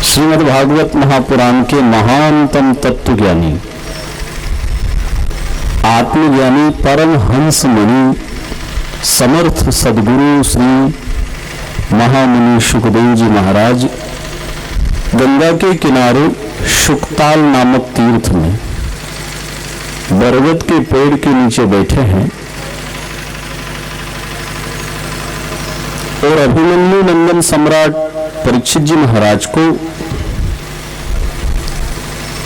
श्रीमद् भागवत महापुराण के महानतम तत्वज्ञानी आत्मज्ञानी परमहंस मुनि समर्थ सदगुरु श्री महामुनि सुखदेव जी महाराज गंगा के किनारे शुकताल नामक तीर्थ में बरगद के पेड़ के नीचे बैठे हैं और अभिमन्यु नंदन सम्राट परीक्षित जी महाराज को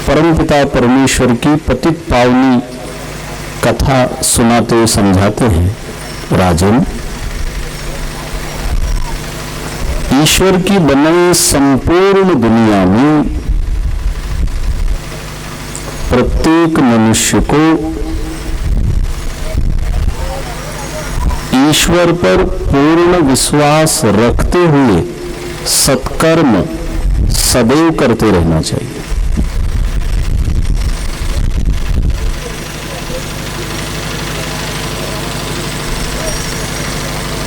परमपिता परमेश्वर की पतित पावनी कथा सुनाते हुए समझाते हैं। राजन, ईश्वर की बनाई संपूर्ण दुनिया में प्रत्येक मनुष्य को ईश्वर पर पूर्ण विश्वास रखते हुए सत्कर्म सदैव करते रहना चाहिए।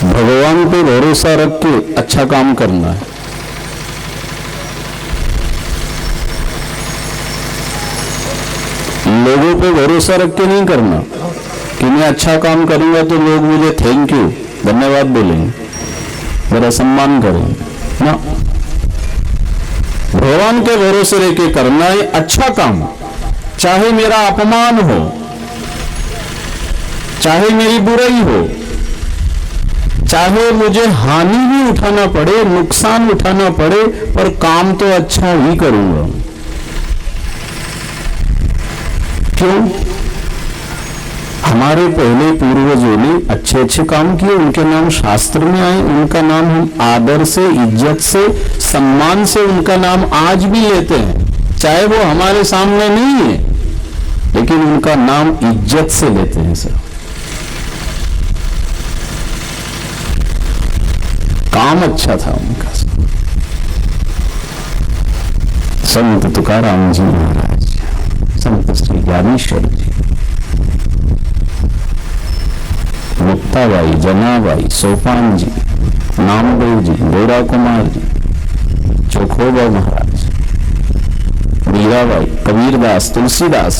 भगवान पे भरोसा रख के अच्छा काम करना है। लोगों पे भरोसा रख के नहीं करना कि मैं अच्छा काम करूंगा तो लोग मुझे थैंक यू धन्यवाद बोलेंगे, मेरा सम्मान करेंगे ना। भगवान के भरोसे रह के करना है अच्छा काम, चाहे मेरा अपमान हो, चाहे मेरी बुराई हो, चाहे मुझे हानि भी उठाना पड़े, नुकसान उठाना पड़े, पर काम तो अच्छा ही करूंगा। क्यों? हमारे पहले पूर्वजों ने अच्छे अच्छे काम किए, उनके नाम शास्त्र में आए, उनका नाम हम आदर से, इज्जत से, सम्मान से उनका नाम आज भी लेते हैं। चाहे वो हमारे सामने नहीं है, लेकिन उनका नाम इज्जत से लेते हैं सर। काम अच्छा था उनका। संत तुकाराम जी महाराज, संत श्री ज्ञानेश्वर जी, मुक्ताबाई, जनाबाई, सोपान जी, नामदेव जी, गोरा कुमार जी, चोखोबा महाराज, मीराबाई, कबीरदास, तुलसीदास।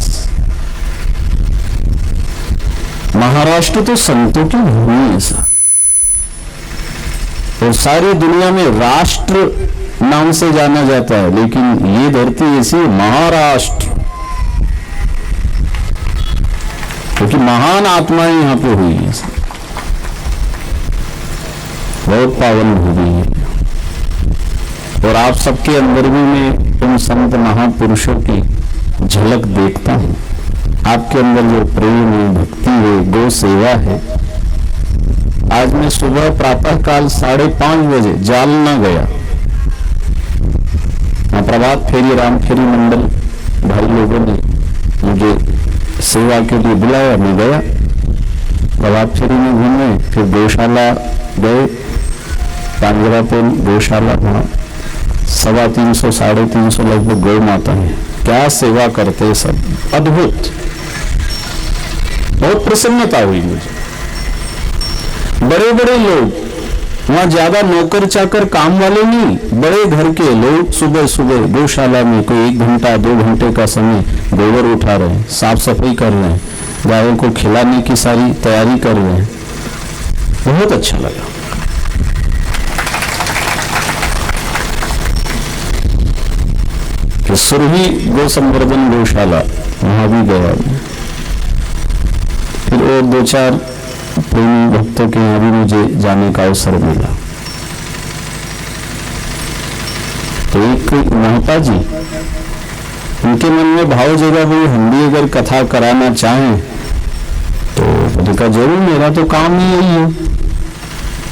महाराष्ट्र तो संतों की भूमि है सर, और सारी दुनिया में राष्ट्र नाम से जाना जाता है, लेकिन ये धरती ऐसी महाराष्ट्र, क्योंकि महान आत्माएं यहां पे हुई है, बहुत पावन भूमि है। और आप सबके अंदर भी मैं उन संत महापुरुषों की झलक देखता हूं। आपके अंदर जो प्रेम है, भक्ति है, गौ सेवा है। आज मैं सुबह प्रातः काल 5:30 बजे जालना गया, प्रभात फेरी राम फेरी मंडल भाई लोगों ने मुझे सेवा के लिए बुलाया, मैं गया। प्रभात फेरी में घूमे, फिर गौशाला गए, पांजरापुर गौशाला, वहां 350 350 लगभग गौ माता है। क्या सेवा करते हैं सब, अद्भुत। बहुत प्रसन्नता हुई मुझे। बड़े बड़े लोग वहां, ज्यादा नौकर चाकर काम वाले नहीं, बड़े घर के लोग सुबह सुबह गौशाला में कोई 1 घंटा 2 घंटे का समय गोबर उठा रहे हैं, साफ सफाई कर रहे हैं, गायों को खिलाने की सारी तैयारी कर रहे हैं। बहुत अच्छा लगा। तो सुरही गौ संवर्धन गौशाला, वहां भी गया। फिर और 2-4 प्रेमी भक्तों के यहाँ भी मुझे जाने का अवसर मिला। तो एक महता जी, उनके मन में भाव जगह हुई, हम भी अगर कथा कराना चाहें तो मैंने कहा जरूर, मेरा तो काम ही यही है,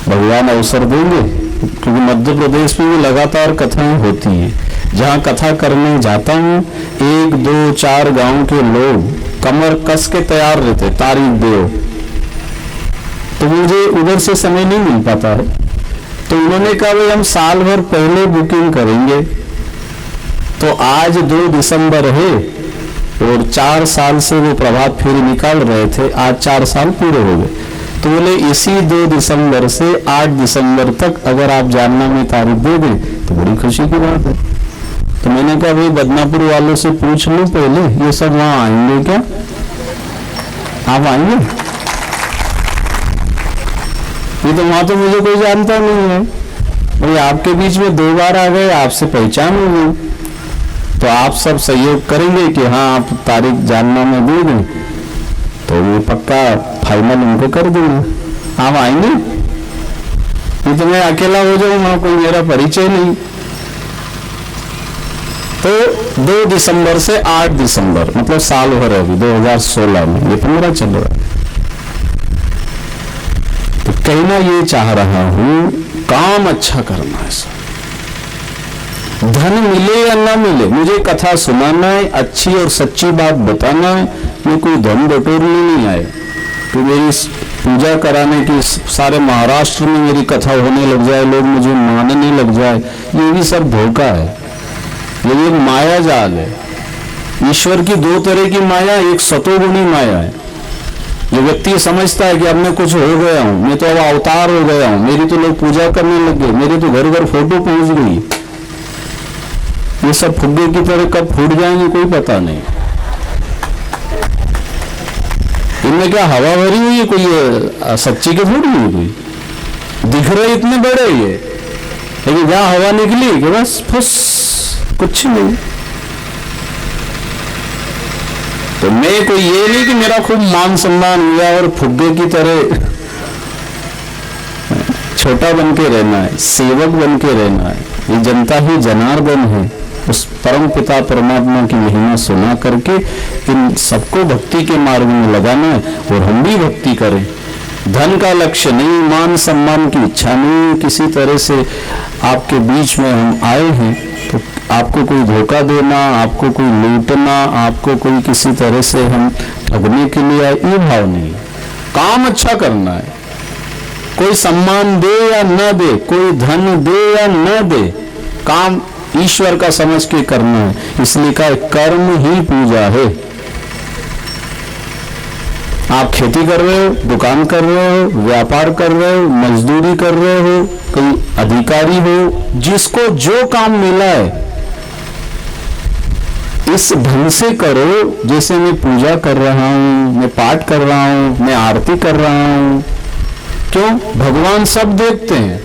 भगवान अवसर देंगे। क्योंकि मध्य प्रदेश में भी लगातार कथाएं होती है। जहाँ कथा करने जाता हूँ, 1, 2, 4 गांव के लोग कमर कस के तैयार रहते, तारीख दो, तो मुझे उधर से समय नहीं मिल पाता है। तो उन्होंने कहा भाई हम साल भर पहले बुकिंग करेंगे। तो आज 2 दिसंबर है और 4 साल से वो प्रभात फेरी निकाल रहे थे, आज 4 साल पूरे हो गए। तो बोले इसी 2 दिसंबर से 8 दिसंबर तक अगर आप जानना में तारीख दे दें तो बड़ी खुशी की बात है। तो मैंने कहा भाई बदनापुर वालों से पूछ लूं पहले, ये सब वहां आएंगे क्या? आप आएंगे? ये तो वहां तो मुझे कोई जानता नहीं है भाई, आपके बीच में 2 बार आ गए, आपसे पहचान हो गई, तो आप सब सहयोग करेंगे कि हाँ आप तारीख जानना में दे दें, तो ये पक्का फाइनल उनको कर दूंगा। आप आएंगे? ये तो मैं अकेला हो जाऊंगा, कोई मेरा परिचय नहीं। तो 2 दिसंबर से 8 दिसंबर मतलब साल भर अभी 2016 में, ये 15 चल रहा है। तो कहना ये चाह रहा हूं, काम अच्छा करना है सर। धन मिले या ना मिले, मुझे कथा सुनाना है, अच्छी और सच्ची बात बताना है, मैं कोई धन बटोरने नहीं आया कि मेरी पूजा कराने की सारे महाराष्ट्र में मेरी कथा होने लग जाए, लोग मुझे मानने लग जाए, ये भी सब धोखा है, ये एक माया जाल है। ईश्वर की 2 तरह की माया, एक सतोगुणी माया है। जो व्यक्ति समझता है कि अब मैं कुछ हो गया हूं, मैं तो अब अवतार हो गया हूं, मेरी तो लोग पूजा करने लग गए, मेरे तो घर घर फोटो पहुंच गई, ये सब फुग्गे की तरह कब फूट जाएंगे कोई पता नहीं। इनमें क्या हवा भरी हुई है, कोई सच्ची के फूट हुई, कोई दिख रहे इतने बड़े ये, लेकिन जहां हवा निकली कि बस फुस, कुछ नहीं। तो मैं कोई ये नहीं कि मेरा खूब मान सम्मान हुआ और फुग्गे की तरह छोटा बन के रहना है, सेवक बन के रहना है। ये जनता ही जनार्दन है, उस परम पिता परमात्मा की महिमा सुना करके इन सबको भक्ति के मार्ग में लगाना है और हम भी भक्ति करें। धन का लक्ष्य नहीं, मान सम्मान की इच्छा नहीं, किसी तरह से आपके बीच में हम आए हैं तो आपको कोई धोखा देना, आपको कोई लूटना, आपको कोई किसी तरह से हम ठगने के लिए आए, ये भाव नहीं। काम अच्छा करना है, कोई सम्मान दे या न दे, कोई धन दे या न दे, काम ईश्वर का समझ के करना है। इसलिए का कर्म ही पूजा है। आप खेती कर रहे हो, दुकान कर रहे हो, व्यापार कर रहे हो, मजदूरी कर रहे हो, कोई अधिकारी हो, जिसको जो काम मिला है इस ढंग से करो जैसे मैं पूजा कर रहा हूं, मैं पाठ कर रहा हूं, मैं आरती कर रहा हूं। क्यों? भगवान सब देखते हैं।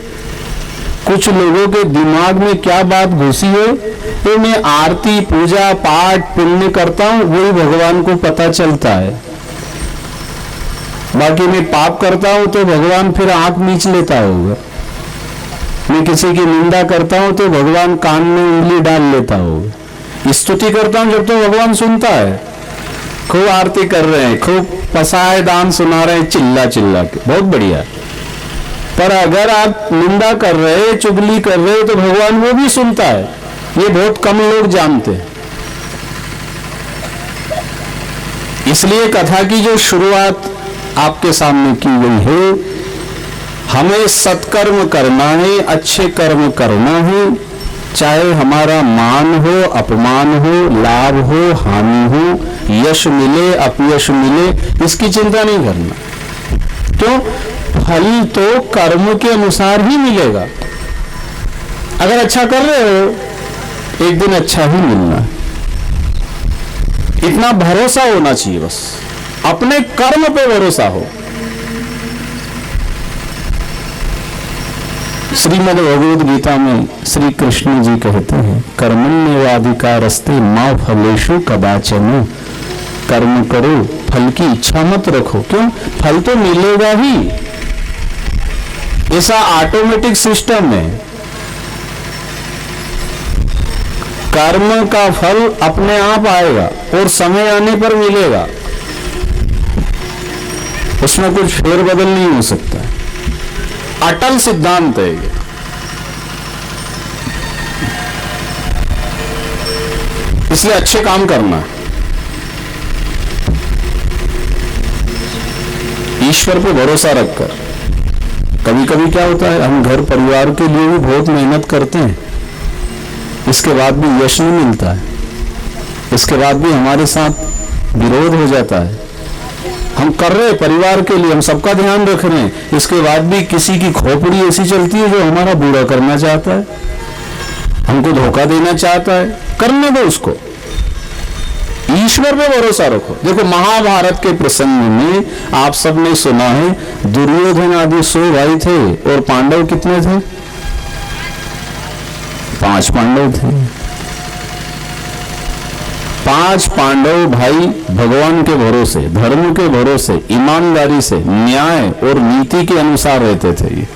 कुछ लोगों के दिमाग में क्या बात घुसी है, तो मैं आरती पूजा पाठ पुण्य करता हूं, वही भगवान को पता चलता है। बाकी मैं पाप करता हूं तो भगवान फिर आंख मीच लेता होगा, मैं किसी की निंदा करता हूं तो भगवान कान में उंगली डाल लेता होगा। स्तुति करता हूं जब तो भगवान सुनता है, खूब आरती कर रहे हैं, खूब पसाए दान सुना रहे हैं चिल्ला चिल्ला के, बहुत बढ़िया। पर अगर आप निंदा कर रहे, चुगली कर रहे तो भगवान वो भी सुनता है, ये बहुत कम लोग जानते हैं। इसलिए कथा की जो शुरुआत आपके सामने की गई है, हमें सत्कर्म करना है, अच्छे कर्म करना है, चाहे हमारा मान हो, अपमान हो, लाभ हो, हानि हो, यश मिले, अपयश मिले, इसकी चिंता नहीं करना। क्यों? फल तो कर्म के अनुसार ही मिलेगा। अगर अच्छा कर रहे हो एक दिन अच्छा ही मिलना है, इतना भरोसा होना चाहिए। बस अपने कर्म पे भरोसा हो। श्रीमद् भगवद गीता में श्री कृष्ण जी कहते हैं, कर्मण्येवाधिकारस्ते मा फलेषु कदाचन। कर्म करो, फल की इच्छा मत रखो। क्यों? फल तो मिलेगा ही, ऐसा ऑटोमेटिक सिस्टम है। कर्म का फल अपने आप आएगा और समय आने पर मिलेगा, उसमें कुछ फेरबदल नहीं हो सकता। अटल सिद्धांत है ये। इसलिए अच्छे काम करना, ईश्वर पे भरोसा रखकर। कभी कभी क्या होता है, हम घर परिवार के लिए भी बहुत मेहनत करते हैं, इसके बाद भी यश नहीं मिलता है, इसके बाद भी हमारे साथ विरोध हो जाता है। हम कर रहे हैं परिवार के लिए, हम सबका ध्यान रख रहे हैं, इसके बाद भी किसी की खोपड़ी ऐसी चलती है जो हमारा बुरा करना चाहता है। हमको धोखा देना चाहता है, करने दो उसको। ईश्वर पे भरोसा रखो। देखो महाभारत के प्रसंग में आप सबने सुना है, दुर्योधन आदि 100 भाई थे और पांडव कितने थे? 5 पांडव थे। 5 पांडव भाई भगवान के भरोसे, धर्म के भरोसे, ईमानदारी से, न्याय और नीति के अनुसार रहते थे। ये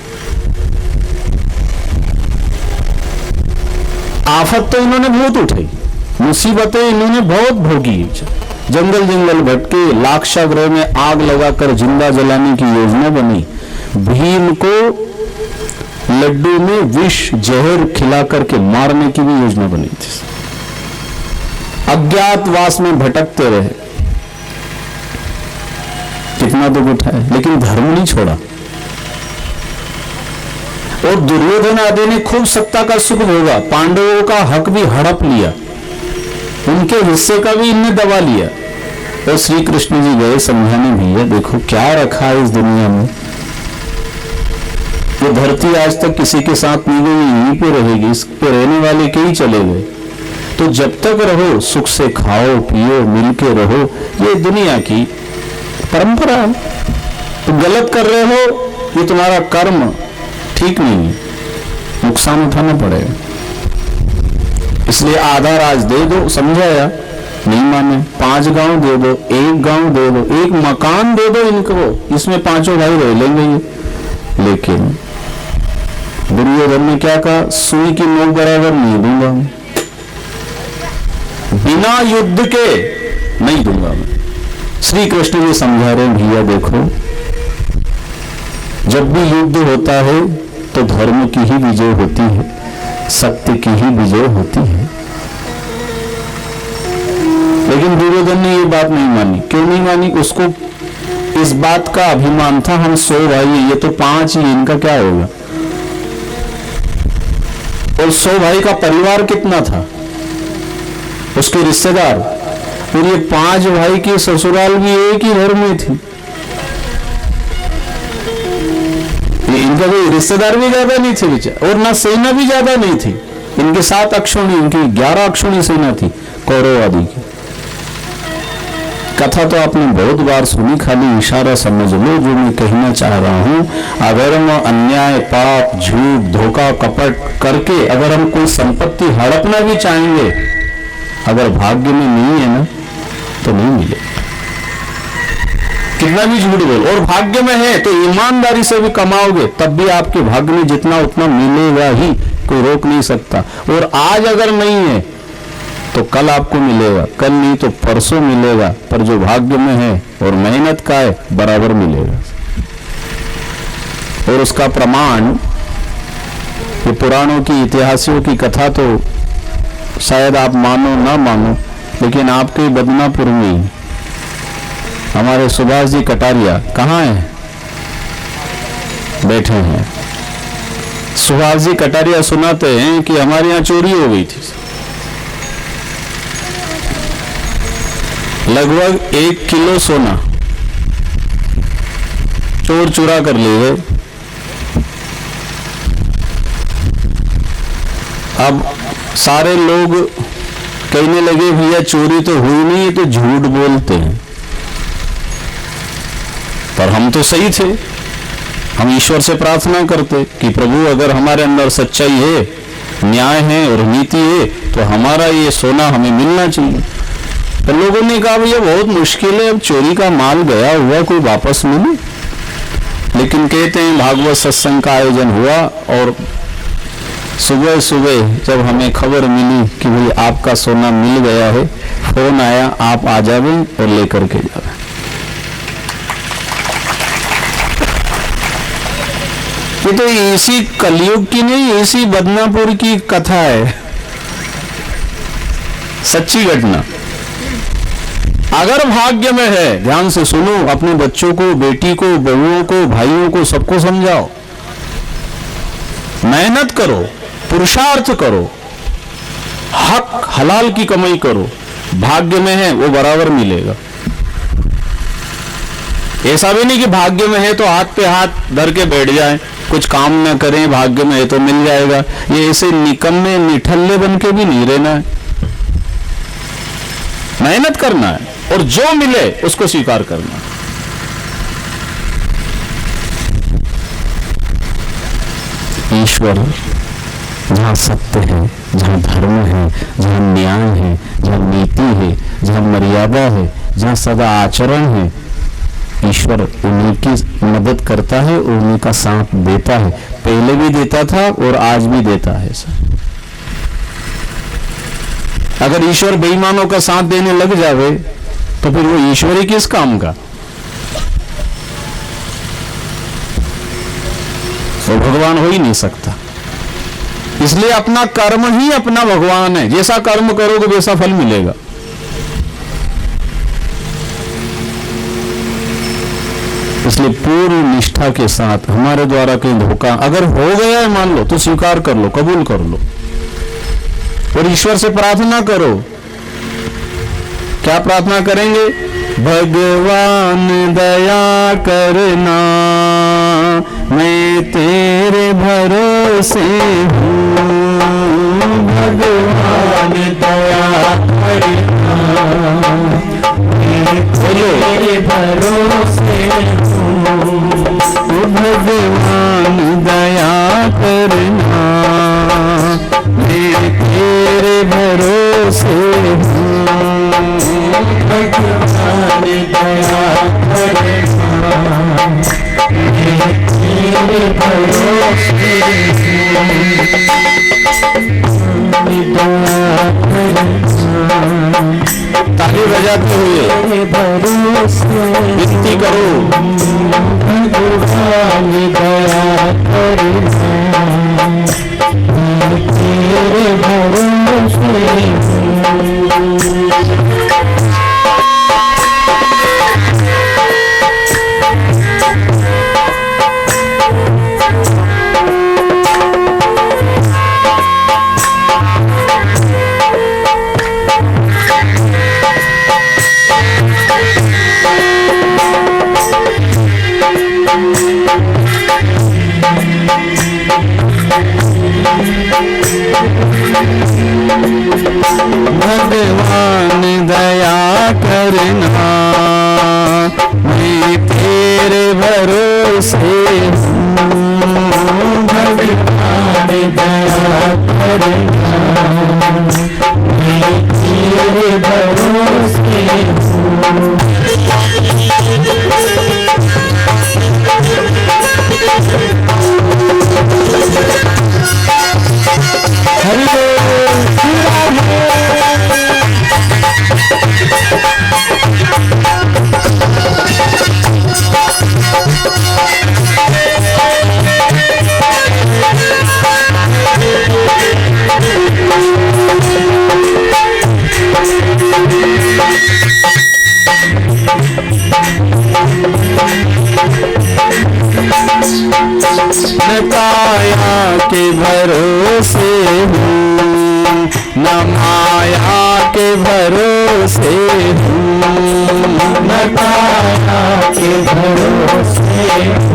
आफत तो इन्होंने बहुत उठाई, मुसीबतें इन्होंने बहुत भोगी। जंगल जंगल भटके, लाक्षागृह में आग लगाकर जिंदा जलाने की योजना बनी। भीम को लड्डू में विष जहर खिला करके मारने की भी योजना बनी थी। अज्ञातवास में भटकते रहे, कितना दुख उठाए, लेकिन धर्म नहीं छोड़ा। और दुर्योधन आदि ने खूब सत्ता का सुख भोगा, पांडवों का हक भी हड़प लिया, उनके हिस्से का भी इनने दबा लिया। और श्री कृष्ण जी गए समझाने, भैया देखो क्या रखा है इस दुनिया में, ये धरती आज तक किसी के साथ नहीं गई, यहीं पे रहेगी, इस पे रहने वाले के ही चले गए। तो जब तक रहो सुख से खाओ पियो मिलके रहो, ये दुनिया की परंपरा है। तो गलत कर रहे हो, ये तुम्हारा कर्म ठीक नहीं है, नुकसान उठाना पड़ेगा। इसलिए आधा राज दे दो, समझाया, नहीं माने। 5 गांव दे दो, 1 गांव दे दो, 1 मकान दे दो इनको, इसमें 5 भाई रह लेंगे ये। लेकिन दुर्योधन ने क्या कहा, सुई की नोक बराबर नहीं दूंगा मैं, बिना युद्ध के नहीं दूंगा मैं। श्री कृष्ण जी समझा रहे, भैया देखो जब भी युद्ध होता है तो धर्म की ही विजय होती है, सत्य की ही विजय होती है। लेकिन दुर्योधन ने ये बात नहीं मानी। क्यों नहीं मानी? उसको इस बात का अभिमान था, हम 100 भाई हैं, ये तो 5 ही, इनका क्या होगा। और 100 भाई का परिवार कितना था, उसके रिश्तेदार, और ये 5 भाई की ससुराल भी एक ही घर में थी। इनका कोई रिश्तेदार भी ज्यादा नहीं थे बेचारा, और ना सेना भी ज्यादा नहीं थी। इनके 7 अक्षौणी, इनकी 11 अक्षौणी सेना थी कौरव आदि की। कथा तो आपने बहुत बार सुनी, खाली इशारा समझ लो जो मैं कहना चाह रहा हूं। अगर हम अन्याय, पाप, झूठ, धोखा, कपट करके अगर हम कोई संपत्ति हड़पना भी चाहेंगे, अगर भाग्य में नहीं है ना तो नहीं मिलेगा। कितना भी झूठ बोल, और भाग्य में है तो ईमानदारी से भी कमाओगे, तब भी आपके भाग्य में जितना उतना मिलेगा ही, कोई रोक नहीं सकता। और आज अगर नहीं है तो कल आपको मिलेगा, कल नहीं तो परसों मिलेगा, पर जो भाग्य में है और मेहनत का है बराबर मिलेगा। और उसका प्रमाण ये पुराणों की, इतिहासियों की कथा तो शायद आप मानो ना मानो, लेकिन आपके बदनापुर में हमारे सुभाष जी कटारिया कहाँ हैं? बैठे हैं। सुभाष जी कटारिया सुनाते हैं कि हमारे यहाँ चोरी हो गई थी, लगभग 1 किलो सोना चोर चुरा कर ले गए। अब सारे लोग कहने लगे भैया चोरी तो हुई नहीं, ये तो झूठ बोलते हैं। पर हम तो सही थे, हम ईश्वर से प्रार्थना करते कि प्रभु अगर हमारे अंदर सच्चाई है, न्याय है और नीति है तो हमारा ये सोना हमें मिलना चाहिए। तो लोगों ने कहा भैया बहुत मुश्किल है, अब चोरी का माल गया हुआ कोई वापस मिले। लेकिन कहते हैं भागवत सत्संग का आयोजन हुआ और सुबह सुबह जब हमें खबर मिली कि भाई आपका सोना मिल गया है, फोन आया, आप आ जावे और लेकर के जावे। ये तो इसी कलयुग की नहीं, इसी बदनापुर की कथा है, सच्ची घटना। अगर भाग्य में है, ध्यान से सुनो, अपने बच्चों को, बेटी को, बहुओं को, भाइयों को, सबको समझाओ, मेहनत करो, पुरुषार्थ करो, हक हलाल की कमाई करो, भाग्य में है वो बराबर मिलेगा। ऐसा भी नहीं कि भाग्य में है तो हाथ पे हाथ धर के बैठ जाए, कुछ काम न करें, भाग्य में है तो मिल जाएगा, ये ऐसे निकम्मे निठल्ले बन के भी नहीं रहना है। मेहनत करना है और जो मिले उसको स्वीकार करना है। ईश्वर जहाँ सत्य है, जहाँ धर्म है, जहाँ न्याय है, जहाँ नीति है, जहाँ मर्यादा है, जहाँ सदा आचरण है, ईश्वर उन्हीं की मदद करता है, उन्हीं का साथ देता है। पहले भी देता था और आज भी देता है सर। अगर ईश्वर बेईमानों का साथ देने लग जावे तो फिर वो ईश्वर ही किस काम का? वो भगवान हो ही नहीं सकता। इसलिए अपना कर्म ही अपना भगवान है। जैसा कर्म करोगे वैसा फल मिलेगा। इसलिए पूरी निष्ठा के साथ हमारे द्वारा कहीं धोखा अगर हो गया है मान लो तो स्वीकार कर लो, कबूल कर लो और ईश्वर से प्रार्थना करो। क्या प्रार्थना करेंगे? भगवान दया करना, मैं तेरे भरोसे हूँ। भगवान दया करना, मैं तेरे भरोसे हूँ। भगवान दया करना, मैं तेरे भरोसे हूँ। भगवान दया करना, मैं तेरे भरोसे ताली बजाते हुए विनती करो, भगवान दया करना, मैं तेरे भरोसे भगवान दया करना, मैं तेरे भरोसे हूँ। भगवान दया करना, मैं तेरे भरोसे हूँ। हरि काया के भरोसे हूँ, न माया के भरोसे हूँ। न काया के भरोसे हूँ,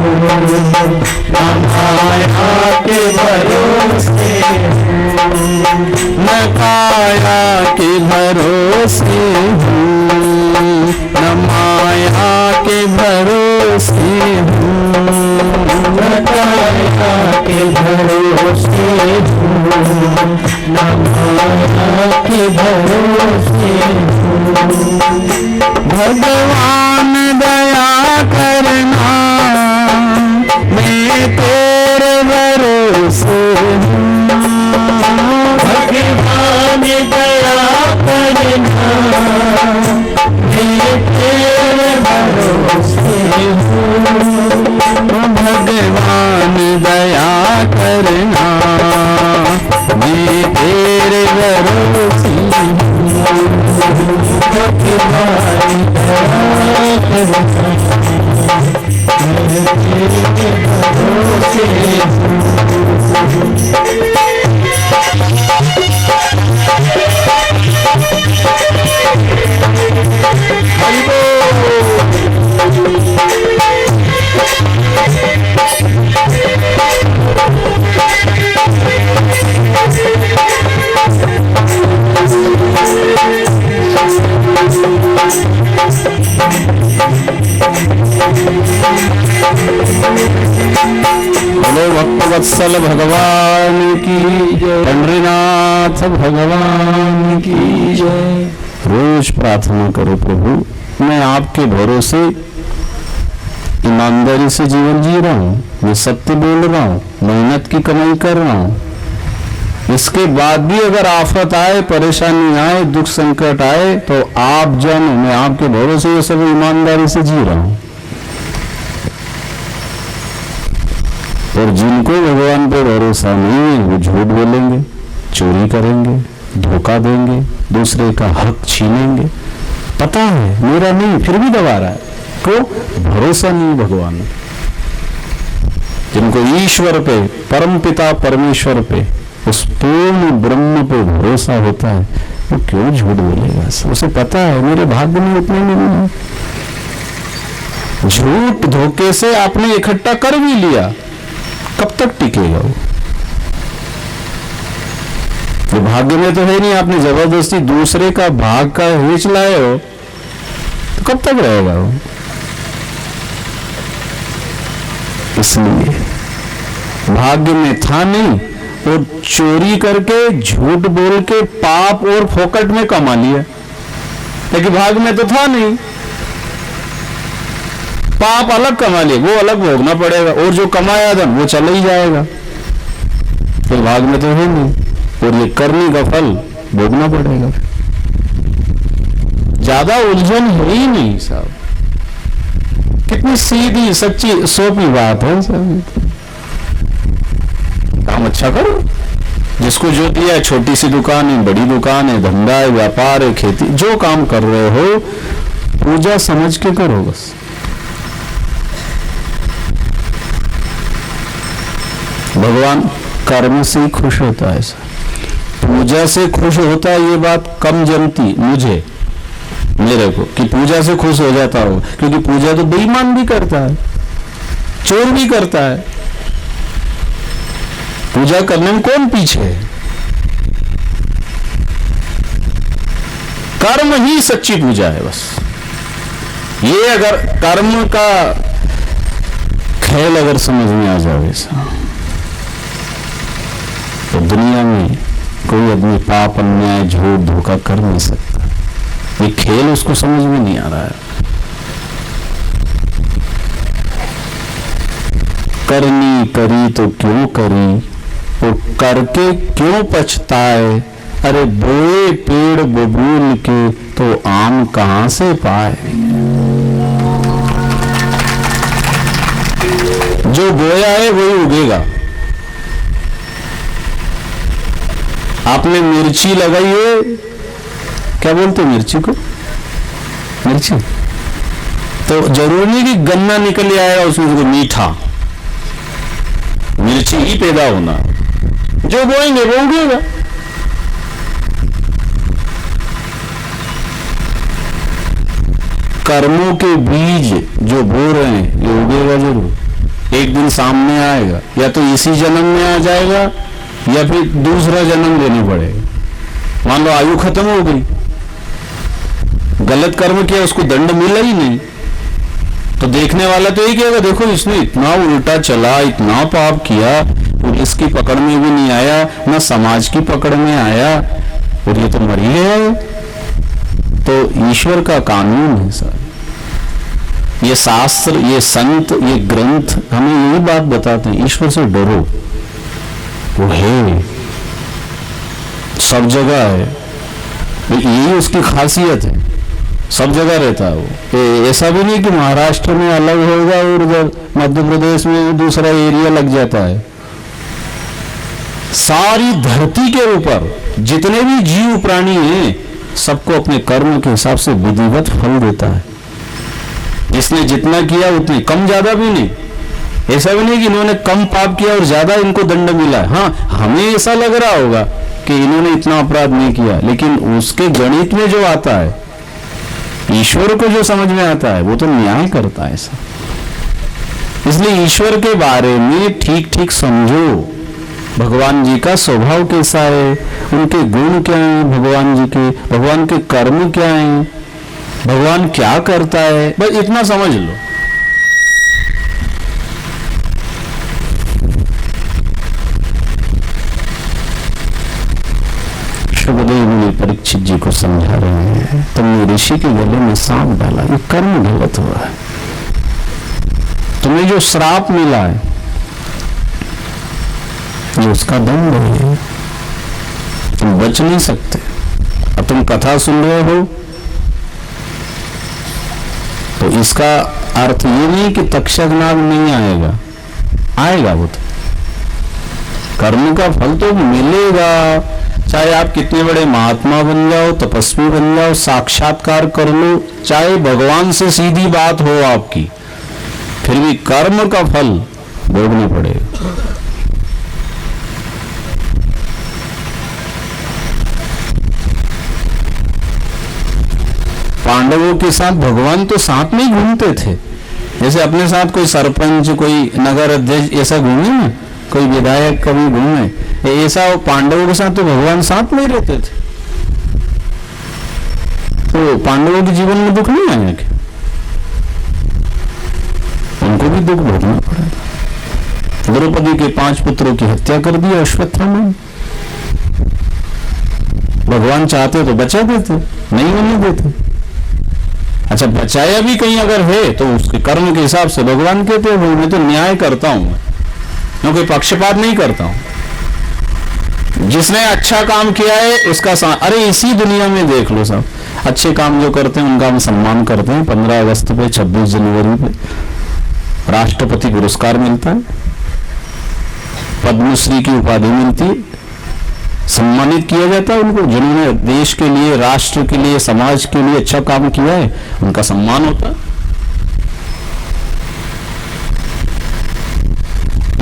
न माया के भरोसे हूँ। न काया के भरोसे हूँ, न माया के भरोसे हूँ। के भरोसे हूँ, न माया के भरोसे हूँ। भगवान दया करना, मैं तेरे भरोसे हूँ। भगवान दया करना, मैं तेरे भरोसे हूँ। भगवान दया करना, मैं तेरे भरोसे हूँ। भगवान दया करना, मैं तेरे भरोसे हूँ। बोलो भक्तवत्सल भगवान की जय, पंडरीनाथ भगवान की जय। रोज प्रार्थना करो, प्रभु मैं आपके भरोसे ईमानदारी से जीवन जी रहा हूँ, मैं सत्य बोल रहा हूँ, मेहनत की कमाई कर रहा हूँ, इसके बाद भी अगर आफत आए, परेशानी आए, दुख संकट आए तो आप जानो मैं आपके भरोसे ये सब ईमानदारी से जी रहा हूं। और जिनको भगवान पे भरोसा नहीं है वो झूठ बोलेंगे, चोरी करेंगे, धोखा देंगे, दूसरे का हक छीनेंगे। पता है मेरा नहीं, फिर भी दबा रहा है, क्यों? भरोसा नहीं भगवान। जिनको ईश्वर पे, परम पिता परमेश्वर पे, उस पूर्ण ब्रह्म पे भरोसा होता है, वो क्यों झूठ बोलेगा? उसे पता है मेरे भाग्य में उतना नहीं है। झूठ धोखे से आपने इकट्ठा कर भी लिया, कब तक टिकेगा वो? तो भाग्य में तो है नहीं, आपने जबरदस्ती दूसरे का भाग का हेच लाए हो तो कब तक रहेगा वो? इसलिए भाग्य में था नहीं, और चोरी करके झूठ बोल के पाप और फोकट में कमा लिया, लेकिन भाग्य में तो था नहीं। पाप अलग कमा लिए, वो अलग भोगना पड़ेगा, और जो कमाया था वो चला ही जाएगा, तो भाग्य में तो है नहीं, और ये करने का फल भोगना पड़ेगा। ज्यादा उलझन है ही नहीं साहब, कितनी सीधी सच्ची सोपी बात है सब। काम अच्छा करो, जिसको जो दिया है, छोटी सी दुकान है, बड़ी दुकान है, धंधा है, व्यापार है, खेती, जो काम कर रहे हो पूजा समझ के करो बस। भगवान कर्म से ही खुश होता है सर, पूजा से खुश होता है ये बात कम जमती मुझे, मेरे को, कि पूजा से खुश हो जाता हो, क्योंकि पूजा तो बेईमान भी करता है, चोर भी करता है। पूजा करने में कौन पीछे है? कर्म ही सच्ची पूजा है बस। ये अगर कर्म का खेल अगर समझ में आ जाए ऐसा, तो दुनिया में कोई आदमी पाप अन्याय झूठ धोखा कर नहीं सकता। ये खेल उसको समझ में नहीं आ रहा है। करनी करी तो क्यों करी, वो करके क्यों पछताए, अरे बोए पेड़ बबूल के तो आम कहां से पाए। जो बोया है वही उगेगा। आपने मिर्ची लगाई है, क्या बोलते मिर्ची को? मिर्ची तो जरूरी नहीं कि गन्ना निकल आएगा उसमें तो मीठा, मिर्ची ही पैदा होना, जो बोएंगे वो उगेगा। कर्मों के बीज जो बो रहे हैं ये उगेगा जरूर, एक दिन सामने आएगा, या तो इसी जन्म में आ जाएगा या फिर दूसरा जन्म लेना पड़ेगा। मान लो आयु खत्म हो गई, गलत कर्म किया, उसको दंड मिला ही नहीं, तो देखने वाला तो यही कहेगा देखो इसने इतना उल्टा चला, इतना पाप किया, पुलिस की पकड़ में भी नहीं आया, ना समाज की पकड़ में आया, और ये तो मर ही गया। तो ईश्वर का कानून है सर, ये शास्त्र, ये संत, ये ग्रंथ हमें यही बात बताते हैं, ईश्वर से डरो, वो है, सब जगह है, यही उसकी खासियत है, सब जगह रहता है वो। ऐसा भी नहीं कि महाराष्ट्र में अलग होगा और उधर मध्य प्रदेश में दूसरा एरिया लग जाता है। सारी धरती के ऊपर जितने भी जीव प्राणी हैं सबको अपने कर्म के हिसाब से विधिवत फल देता है। जिसने जितना किया उतने, कम ज्यादा भी नहीं। ऐसा भी नहीं कि इन्होंने कम पाप किया और ज्यादा इनको दंड मिला है। हाँ, हमें ऐसा लग रहा होगा कि इन्होंने इतना अपराध नहीं किया, लेकिन उसके गणित में जो आता है, ईश्वर को जो समझ में आता है, वो तो न्याय करता है ऐसा। इसलिए ईश्वर के बारे में ठीक ठीक समझो, भगवान जी का स्वभाव कैसा है, उनके गुण क्या हैं, भगवान जी के, भगवान के कर्म क्या हैं, भगवान क्या करता है, बस इतना समझ लो। सुखदेव मुनि परीक्षित जी को समझा रहे हैं, तुमने ऋषि के गले में सांप डाला, ये कर्म गलत हुआ है। तुम्हें जो श्राप मिला है ये उसका दंड है, तुम बच नहीं सकते। अब तुम कथा सुन रहे हो तो इसका अर्थ ये नहीं कि तक्षक नाग नहीं आएगा, आएगा। वो तो कर्म का फल तो मिलेगा, चाहे आप कितने बड़े महात्मा बन जाओ, तपस्वी बन जाओ, साक्षात्कार कर लो, चाहे भगवान से सीधी बात हो आपकी, फिर भी कर्म का फल भोगना पड़ेगा। पांडवों के साथ भगवान तो साथ में ही घूमते थे, जैसे अपने साथ कोई सरपंच, कोई नगर अध्यक्ष ऐसा घूमे ना, कोई विधायक कभी घूमे, ऐसा पांडवों के साथ तो भगवान साथ में ही रहते थे। तो पांडवों के जीवन में दुख नहीं आया क्या? उनको भी दुख भोगना पड़ा था। द्रौपदी के 5 पुत्रों की हत्या कर दी अश्वत्थामा ने। भगवान चाहते तो बचा देते, नहीं होने देते। अच्छा, बचाया भी कहीं अगर है तो उसके कर्म के हिसाब से भगवान कहते हैं मैं तो न्याय करता हूं, मैं कोई पक्षपात नहीं करता हूं। जिसने अच्छा काम किया है उसका अरे इसी दुनिया में देख लो, सब अच्छे काम जो करते हैं उनका हम सम्मान करते हैं। 15 अगस्त पे, 26 जनवरी पे राष्ट्रपति पुरस्कार मिलता है, पद्मश्री की उपाधि मिलती है, सम्मानित किया जाता है उनको। जिन्होंने देश के लिए, राष्ट्र के लिए, समाज के लिए अच्छा काम किया है उनका सम्मान होता है।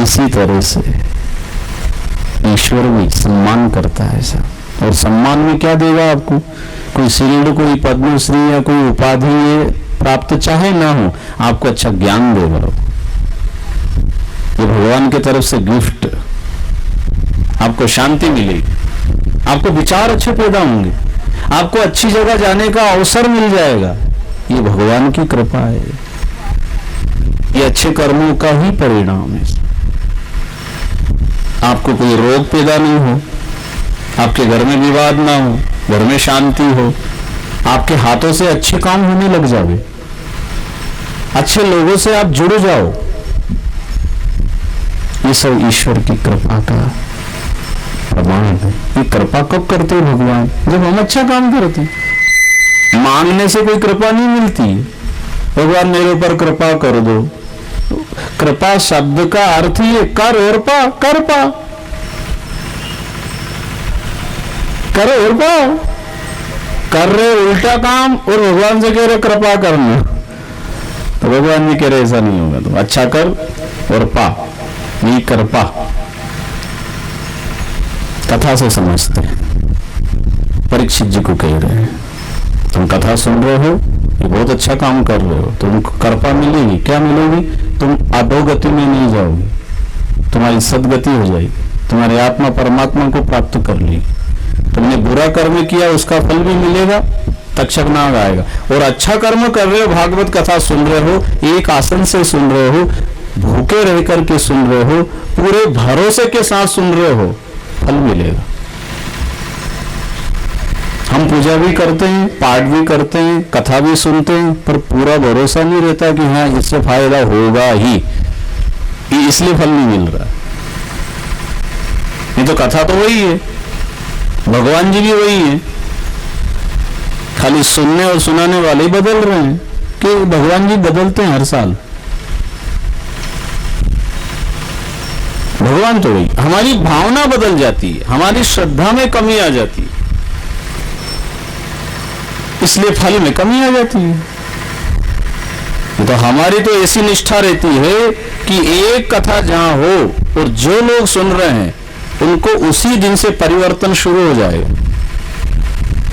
इसी तरह से ईश्वर भी सम्मान करता है सब। और सम्मान में क्या देगा आपको? कोई शील्ड, कोई पद्मश्री या कोई उपाधि ये प्राप्त चाहे ना हो, आपको अच्छा ज्ञान देगा। ये भगवान की तरफ से गिफ्ट, आपको शांति मिलेगी, आपको विचार अच्छे पैदा होंगे, आपको अच्छी जगह जाने का अवसर मिल जाएगा। ये भगवान की कृपा है, ये अच्छे कर्मों का ही परिणाम है। आपको कोई रोग पैदा नहीं हो, आपके घर में विवाद ना हो, घर में शांति हो, आपके हाथों से अच्छे काम होने लग जावे, अच्छे लोगों से आप जुड़ जाओ, ये सब ईश्वर की कृपा का प्रमाण है। ये कृपा कब करते हैं भगवान? जब हम अच्छा काम करते हैं। मांगने से कोई कृपा नहीं मिलती। भगवान मेरे ऊपर कृपा कर दो, कृपा शब्द का अर्थ ही कर और पा, कर पा, करो और पाओ। कर रहे उल्टा काम और भगवान से कह रहे कृपा करना, तो भगवान जी कह रहे ऐसा नहीं होगा, तो अच्छा कर और पा, नहीं कर पा। कथा से समझते हैं। परीक्षित जी को कह रहे हैं तुम कथा सुन रहे हो, ये बहुत अच्छा काम कर रहे हो, तुमको कृपा मिलेगी। क्या मिलेगी? तुम अधोगति में नहीं जाओगे, तुम्हारी सदगति हो जाएगी, तुम्हारी आत्मा परमात्मा को प्राप्त कर लेगी। तुमने बुरा कर्म किया उसका फल भी मिलेगा, तक्षक नाग आएगा। और अच्छा कर्म कर रहे हो, भागवत कथा सुन रहे हो, एक आसन से सुन रहे हो, भूखे रह करके सुन रहे हो, पूरे भरोसे के साथ सुन रहे हो, फल मिलेगा। हम पूजा भी करते हैं, पाठ भी करते हैं, कथा भी सुनते हैं, पर पूरा भरोसा नहीं रहता कि हाँ इससे फायदा होगा ही, इसलिए फल नहीं मिल रहा। नहीं तो कथा तो वही है, भगवान जी भी वही है, खाली सुनने और सुनाने वाले ही बदल रहे हैं। कि भगवान जी बदलते हैं हर साल, भगवान तो वही, हमारी भावना बदल जाती है, हमारी श्रद्धा में कमी आ जाती है, इसलिए फल में कमी आ जाती है। तो हमारी तो ऐसी निष्ठा रहती है कि एक कथा जहां हो और जो लोग सुन रहे हैं उनको उसी दिन से परिवर्तन शुरू हो जाएगा,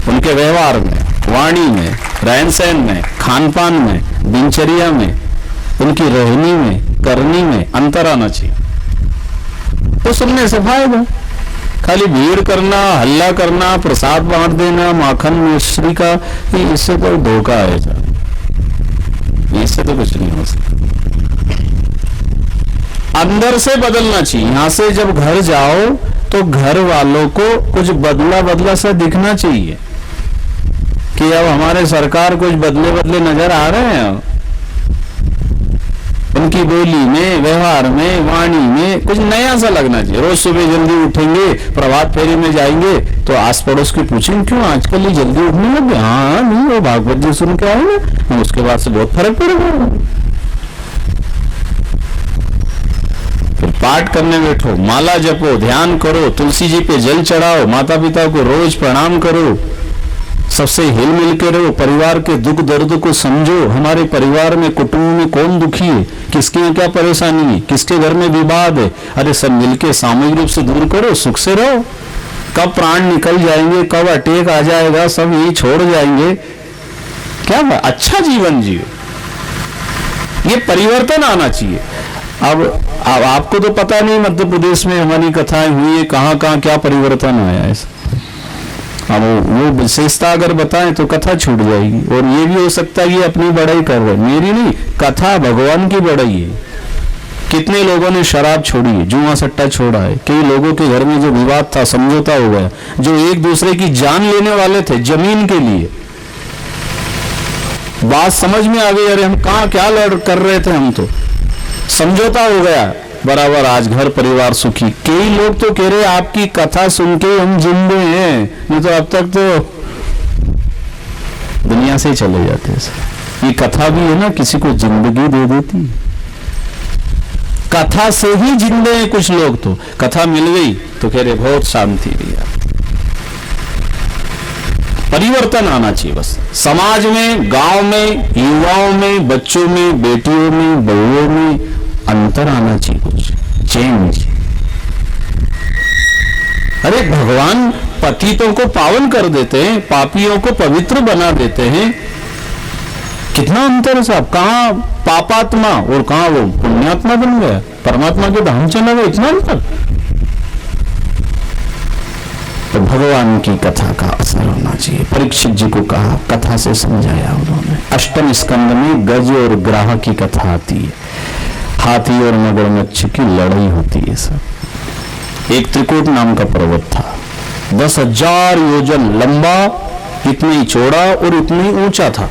उनके व्यवहार में, वाणी में, रहन सहन में, खान पान में, दिनचर्या में, उनकी रहनी में, करनी में अंतर आना चाहिए। तो सुनने से फायदा। खाली भीड़ करना, हल्ला करना, प्रसाद बांट देना, माखन मिश्री का, इससे तो धोखा है साहब, इससे तो कुछ नहीं हो सकता। अंदर से बदलना चाहिए। यहां से जब घर जाओ तो घर वालों को कुछ बदला बदला सा दिखना चाहिए कि अब हमारे सरकार कुछ बदले बदले नजर आ रहे हैं। उनकी बोली में, व्यवहार में, वाणी में कुछ नया सा लगना चाहिए। रोज सुबह जल्दी उठेंगे, प्रभात फेरी में जाएंगे तो आस पड़ोस की पूछेंगे क्यों आजकल ये जल्दी उठने लगे? हाँ नहीं, वो भागवत जी सुन के आए ना, उसके बाद से बहुत फर्क पड़ेगा। फिर पाठ करने बैठो, माला जपो, ध्यान करो, तुलसी जी पे जल चढ़ाओ, माता पिता को रोज प्रणाम करो, सबसे हिल मिल के रहो, परिवार के दुख दर्द को समझो। हमारे परिवार में, कुटुंब में कौन दुखी है, किसके यहाँ क्या परेशानी है, किसके घर में विवाद है, अरे सब मिलके सामूहिक रूप से दूर करो, सुख से रहो। कब प्राण निकल जाएंगे, कब अटैक आ जाएगा, सब यही छोड़ जाएंगे, क्या अच्छा जीवन जियो। ये परिवर्तन आना चाहिए। अब आपको तो पता नहीं मध्य प्रदेश में हमारी कथाएं हुई है, कहाँ कहाँ क्या परिवर्तन आया है। अब वो विशेषता अगर बताएं तो कथा छूट जाएगी। और ये भी हो सकता है कि अपनी बड़ाई कर रहे, मेरी नहीं, कथा भगवान की बड़ाई है। कितने लोगों ने शराब छोड़ी है, जुआ सट्टा छोड़ा है, कई लोगों के घर में जो विवाद था समझौता हो गया, जो एक दूसरे की जान लेने वाले थे जमीन के लिए, बात समझ में आ गई, अरे हम कहाँ क्या लड़ कर रहे थे, हम तो समझौता हो गया, बराबर आज घर परिवार सुखी। कई लोग तो कह रहे आपकी कथा सुन के हम जिंदे हैं, नहीं तो अब तक तो दुनिया से ही चले जाते हैं। ये कथा भी है ना, किसी को जिंदगी दे देती, कथा से ही जिंदे हैं कुछ लोग। तो कथा मिल गई तो कह रहे बहुत शांति भैया। परिवर्तन आना चाहिए बस, समाज में, गांव में, युवाओं में, बच्चों में, बेटियों में, बहुओं में अंतर आना चाहिए, कुछ चेंज। अरे भगवान पतितों को पावन कर देते हैं, पापियों को पवित्र बना देते हैं। कितना अंतर है साहब, कहां पापात्मा और कहां वो पुण्यात्मा बन गया, परमात्मा के धाम चला गया, इतना अंतर। तो भगवान की कथा का असर होना चाहिए। परीक्षित जी को कहा, कथा से समझाया उन्होंने। अष्टम स्कंद में गज और ग्राह की कथा आती है, हाथी और मगरमच्छ की लड़ाई होती है सब। एक त्रिकूट नाम का पर्वत था, 10,000 योजन लंबा, इतना ही चौड़ा और इतना ही ऊंचा था।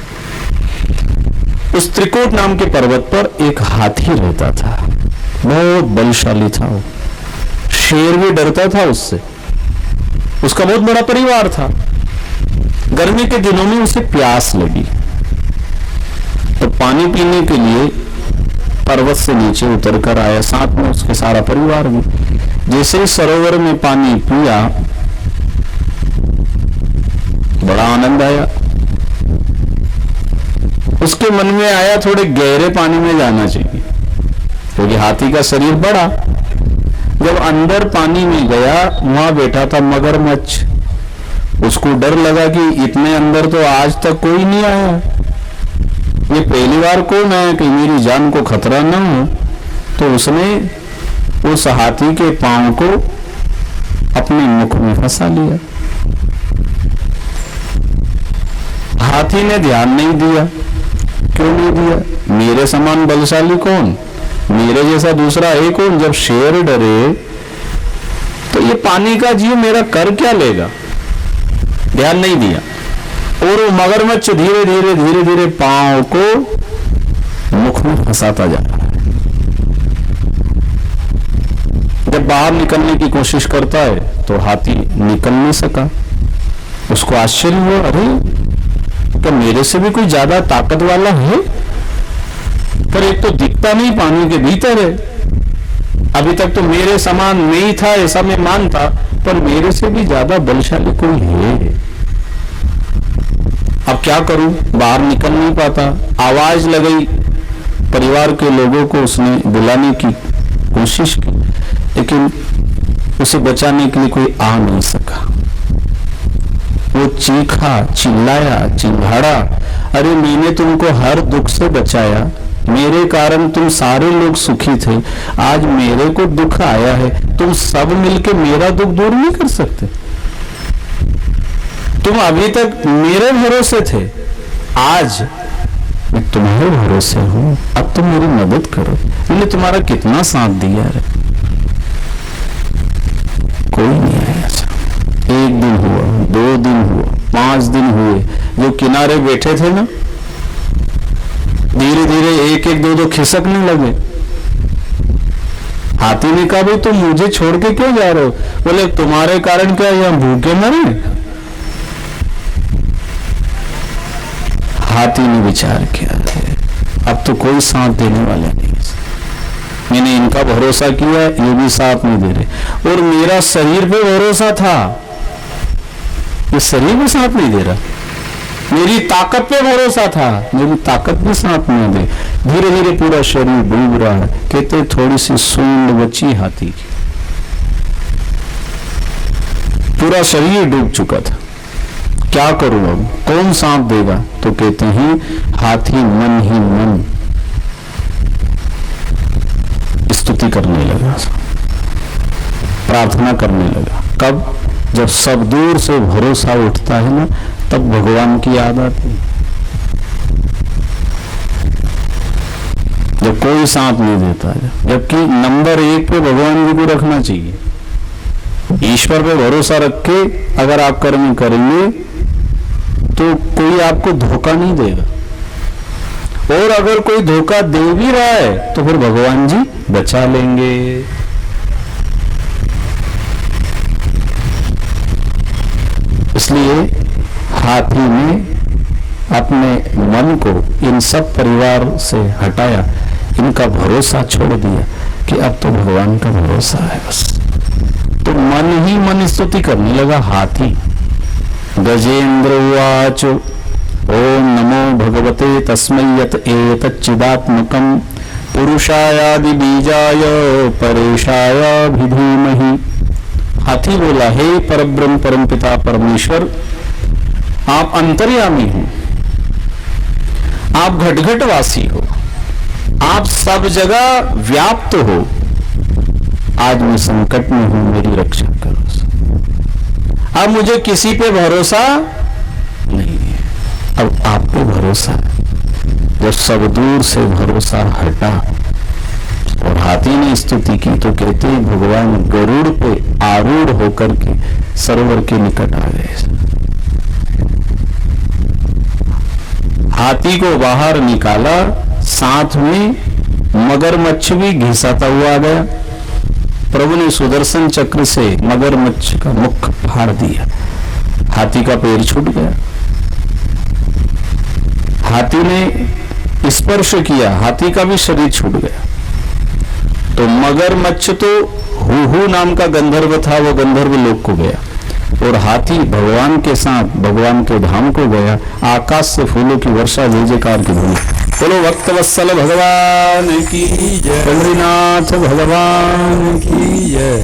उस त्रिकूट नाम के पर्वत पर एक हाथी रहता था, बहुत बलशाली था वो, शेर भी डरता था उससे। उसका बहुत बड़ा परिवार था। गर्मी के दिनों में उसे प्यास लगी तो पानी पीने के लिए पर्वत से नीचे उतर कर आया, साथ में उसके सारा परिवार भी। जैसे ही सरोवर में पानी पिया, बड़ा आनंद आया। उसके मन में आया थोड़े गहरे पानी में जाना चाहिए, क्योंकि हाथी का शरीर बड़ा। जब अंदर पानी में गया, वहां बैठा था मगरमच्छ। उसको डर लगा कि इतने अंदर तो आज तक कोई नहीं आया, ये पहली बार कौन है, कि मेरी जान को खतरा न हो। तो उसने उस हाथी के पांव को अपने मुख में फंसा लिया। हाथी ने ध्यान नहीं दिया। क्यों नहीं दिया? मेरे समान बलशाली कौन, मेरे जैसा दूसरा है कौन? जब शेर डरे तो ये पानी का जीव मेरा कर क्या लेगा, ध्यान नहीं दिया। और वो मगरमच्छ धीरे धीरे धीरे धीरे पांव को मुख में फंसाता जा रहा है। जब बाहर निकलने की कोशिश करता है तो हाथी निकल नहीं सका। उसको आश्चर्य हुआ, अरे तो मेरे से भी कोई ज्यादा ताकत वाला है, पर एक तो दिखता नहीं, पानी के भीतर है। अभी तक तो मेरे समान नहीं था ऐसा मैं मानता, पर मेरे से भी ज्यादा बलशाली कोई है। अब क्या करूं, बाहर निकल नहीं पाता। आवाज लगाई, परिवार के लोगों को उसने बुलाने की कोशिश की, लेकिन उसे बचाने के लिए कोई आ नहीं सका। वो चीखा, चिल्लाया, चिल्लाड़ा, अरे मैंने तुमको हर दुख से बचाया, मेरे कारण तुम सारे लोग सुखी थे, आज मेरे को दुख आया है, तुम सब मिलके मेरा दुख दूर नहीं कर सकते? तुम अभी तक मेरे भरोसे थे, आज मैं तुम्हारे भरोसे हूं, अब तुम मेरी मदद करो। मैंने तुम्हारा कितना साथ दिया है, कोई नहीं आया। एक दिन हुआ, 2 दिन हुआ, 5 दिन हुए, जो किनारे बैठे थे ना, धीरे धीरे एक एक दो खिसकने लगे। हाथी ने कहा, भाई तुम मुझे छोड़ के क्यों जा रहे हो? बोले तुम्हारे कारण क्या यहाँ भूखे मरे? हाथी ने विचार किया, अब तो कोई साथ देने वाला नहीं, मैंने इनका भरोसा किया, ये भी साथ नहीं दे रहे, और मेरा शरीर पे भरोसा था, ये शरीर भी साथ नहीं दे रहा। मेरी ताकत पे भरोसा था, मेरी ताकत भी साथ नहीं दे। धीरे धीरे पूरा शरीर डूब रहा है। कहते थोड़ी सी सूंड बची हाथी की, पूरा शरीर डूब चुका था। क्या करूं अब, कौन साथ देगा? तो कहते हैं हाथी मन ही मन स्तुति करने लगा, प्रार्थना करने लगा। कब? जब सब दूर से भरोसा उठता है ना, तब भगवान की याद आती है। जब कोई साथ नहीं देता है, जबकि नंबर 1 पे भगवान जी को रखना चाहिए। ईश्वर पे भरोसा रख के अगर आप कर्म करेंगे तो कोई आपको धोखा नहीं देगा, और अगर कोई धोखा दे भी रहा है तो फिर भगवान जी बचा लेंगे। इसलिए हाथी ने अपने मन को इन सब परिवार से हटाया, इनका भरोसा छोड़ दिया कि अब तो भगवान का भरोसा है बस। तो मन ही मन स्तुति करने लगा हाथी। गजेंद्र उवाच ओम नमो भगवते तस्मै यत एतच्चिदात्मकं पुरुषायादि बीजाय परेशाय धीमहि। हाथी बोला, हे परब्रह्म परमपिता परमेश्वर, आप अंतर्यामी हो, आप घटघटवासी हो, आप सब जगह व्याप्त हो। आज मैं संकट में हूं, मेरी रक्षा करो। अब मुझे किसी पे भरोसा नहीं है, अब आप पे भरोसा है। जब सब दूर से भरोसा हटा और हाथी ने स्तुति की, तो कहते हैं भगवान गरुड़ पे आरूढ़ होकर के सरोवर के निकट आ गए। हाथी को बाहर निकाला, साथ में मगरमच्छ भी घिसाता हुआ आ गया। प्रभु ने सुदर्शन चक्र से मगरमच्छ का मुख फाड़ दिया, हाथी का पैर छूट गया। हाथी ने स्पर्श किया, हाथी का भी शरीर छूट गया। तो मगरमच्छ तो हूहू नाम का गंधर्व था, वो गंधर्व लोक को गया, और हाथी भगवान के साथ भगवान के धाम को गया। आकाश से फूलों की वर्षा जय जयकार की धूम। बोलो भक्तवत्सल भगवान की जय, बद्रीनाथ भगवान की जय।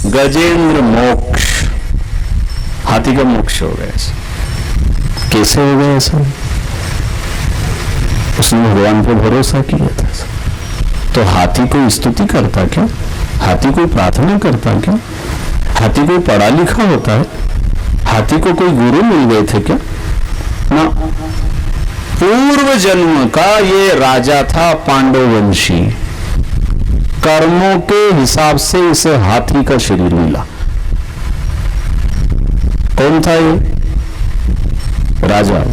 गजेंद्र मोक्ष, हाथी का मोक्ष हो गया। कैसे हो गया ऐसा? उसने भगवान पर भरोसा किया था। तो हाथी कोई स्तुति करता क्या? हाथी कोई प्रार्थना करता क्या? हाथी कोई पढ़ा लिखा होता है? हाथी को कोई गुरु मिल गए थे क्या? ना, पूर्व जन्म का ये राजा था पांडव वंशी, कर्मों के हिसाब से इसे हाथी का शरीर मिला। कौन था ये राजा?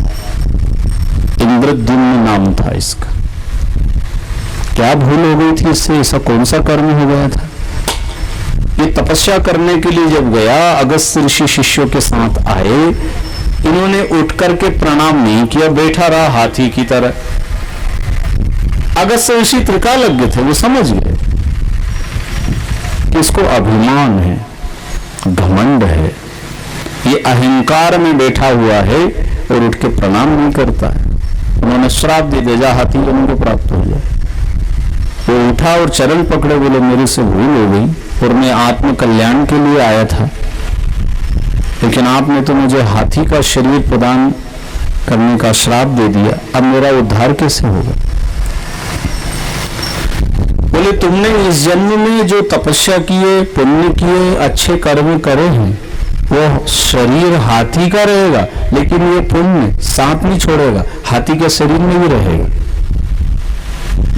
इंद्रद्युम्न नाम था इसका। क्या भूल हो गई थी इससे? ऐसा कौन सा कर्म हो गया था? ये तपस्या करने के लिए जब गया, अगस्त्य ऋषि शिष्यों के साथ आए, इन्होंने उठ करके प्रणाम नहीं किया, बैठा रहा हाथी की तरह। अगस्त्य ऋषि त्रिकालज्ञ थे, वो समझ गए कि इसको अभिमान है, घमंड है, ये अहंकार में बैठा हुआ है और उठ के प्रणाम नहीं करता है। उन्होंने श्राप दे दिया, जा हाथी जन्म को प्राप्त हो जाए। वो उठा और चरण पकड़े, बोले मेरे से भूल हो गई और मैं आत्म कल्याण के लिए आया था, लेकिन आपने तो मुझे हाथी का शरीर प्रदान करने का श्राप दे दिया, अब मेरा उद्धार कैसे होगा? बोले बोले तुमने इस जन्म में जो तपस्या किए, पुण्य किए, अच्छे कर्म करे हैं, वो शरीर हाथी का रहेगा, लेकिन ये पुण्य सांप नहीं छोड़ेगा, हाथी के शरीर में भी रहेगा।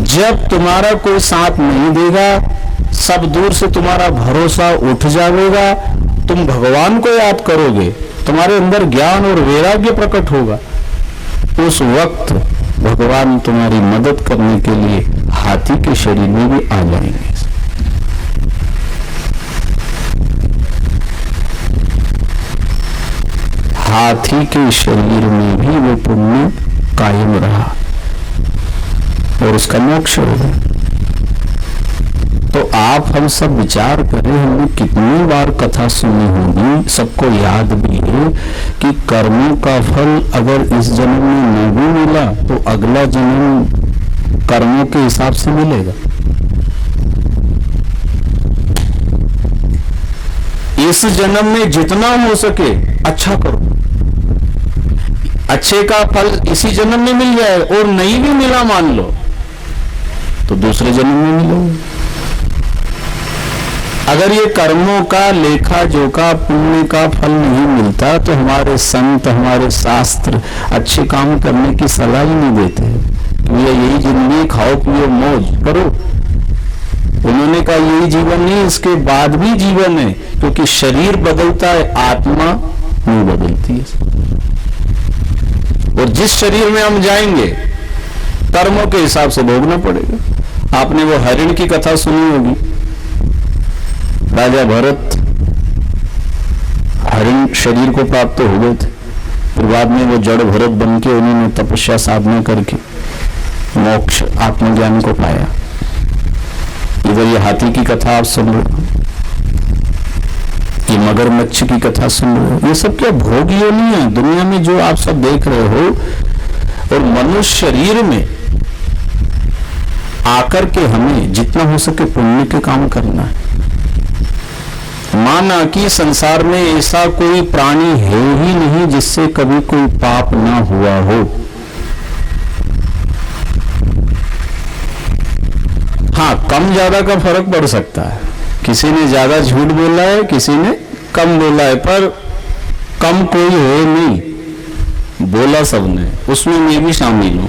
जब तुम्हारा कोई साथ नहीं देगा, सब दूर से तुम्हारा भरोसा उठ जाएगा, तुम भगवान को याद करोगे, तुम्हारे अंदर ज्ञान और वैराग्य प्रकट होगा, उस वक्त भगवान तुम्हारी मदद करने के लिए हाथी के शरीर में भी आ जाएंगे। हाथी के शरीर में भी वो पुण्य कायम रहा और उसका मोक्ष हो गया। तो आप हम सब विचार करें, हमने कितनी बार कथा सुनी होगी, सबको याद भी है कि कर्मों का फल अगर इस जन्म में नहीं भी मिला तो अगला जन्म कर्मों के हिसाब से मिलेगा। इस जन्म में जितना हो सके अच्छा करो, अच्छे का फल इसी जन्म में मिल जाए, और नहीं भी मिला मान लो तो दूसरे जन्म में मिलेगा। अगर ये कर्मों का लेखा जोखा, पुण्य का फल नहीं मिलता तो हमारे संत, हमारे शास्त्र अच्छे काम करने की सलाह ही नहीं देते। ये यही जिंदगी, खाओ पियो मौज करो। उन्होंने कहा यही जीवन नहीं, इसके बाद भी जीवन है, क्योंकि शरीर बदलता है, आत्मा नहीं बदलती है। और जिस शरीर में हम जाएंगे कर्मों के हिसाब से भोगना पड़ेगा। आपने वो हरिण की कथा सुनी होगी, राजा भरत हरिण शरीर को प्राप्त हो गए थे, फिर बाद में वो जड़ भरत बन के उन्होंने तपस्या साधना करके मोक्ष आत्मज्ञान को पाया। इधर ये हाथी की कथा आप सुन रहे हो, ये मगरमच्छ की कथा सुन रहे हो, ये सब क्या भोग योनि है दुनिया में जो आप सब देख रहे हो। और मनुष्य शरीर में आकर के हमें जितना हो सके पुण्य के काम करना है। माना कि संसार में ऐसा कोई प्राणी है ही नहीं जिससे कभी कोई पाप ना हुआ हो। हाँ, कम ज्यादा का फर्क पड़ सकता है, किसी ने ज्यादा झूठ बोला है, किसी ने कम बोला है, पर कम कोई है नहीं, बोला सबने, उसमें मैं भी शामिल हूं।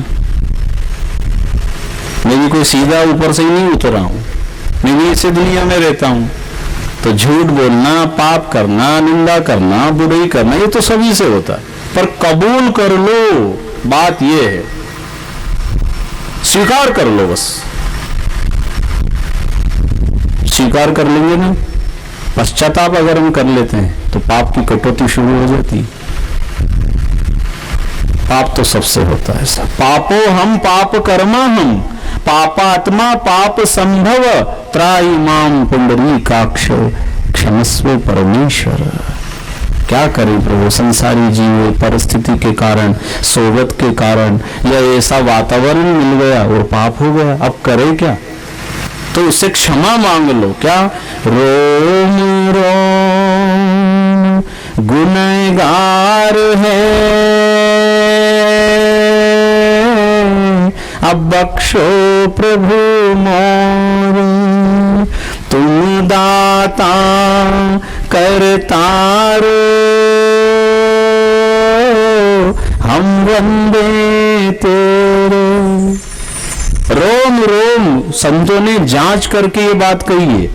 मैं भी कोई सीधा ऊपर से ही नहीं उतरा हूं, मैं भी इसी दुनिया में रहता हूं। तो झूठ बोलना, पाप करना, निंदा करना, बुराई करना, ये तो सभी से होता है, पर कबूल कर लो, बात ये है, स्वीकार कर लो। बस स्वीकार कर लेंगे ना, पश्चाताप अगर हम कर लेते हैं तो पाप की कटौती शुरू हो जाती। पाप तो सबसे होता है, सब पापो हम पाप कर्मा हम पापात्मा पाप संभव त्राई माम पुंडरीकाक्ष क्षमस्व परमेश्वर। क्या करें प्रभु, संसारी जीव परिस्थिति के कारण, सोबत के कारण, या ऐसा वातावरण मिल गया और पाप हो गया, अब करे क्या? तो उससे क्षमा मांग लो। क्या? रोम रोम गुनहगार है, अब बख्शो प्रभु मोरे, तुम दाता करतारो, हम वंदे तेरे। रोम रोम संतों ने जांच करके ये बात कही है।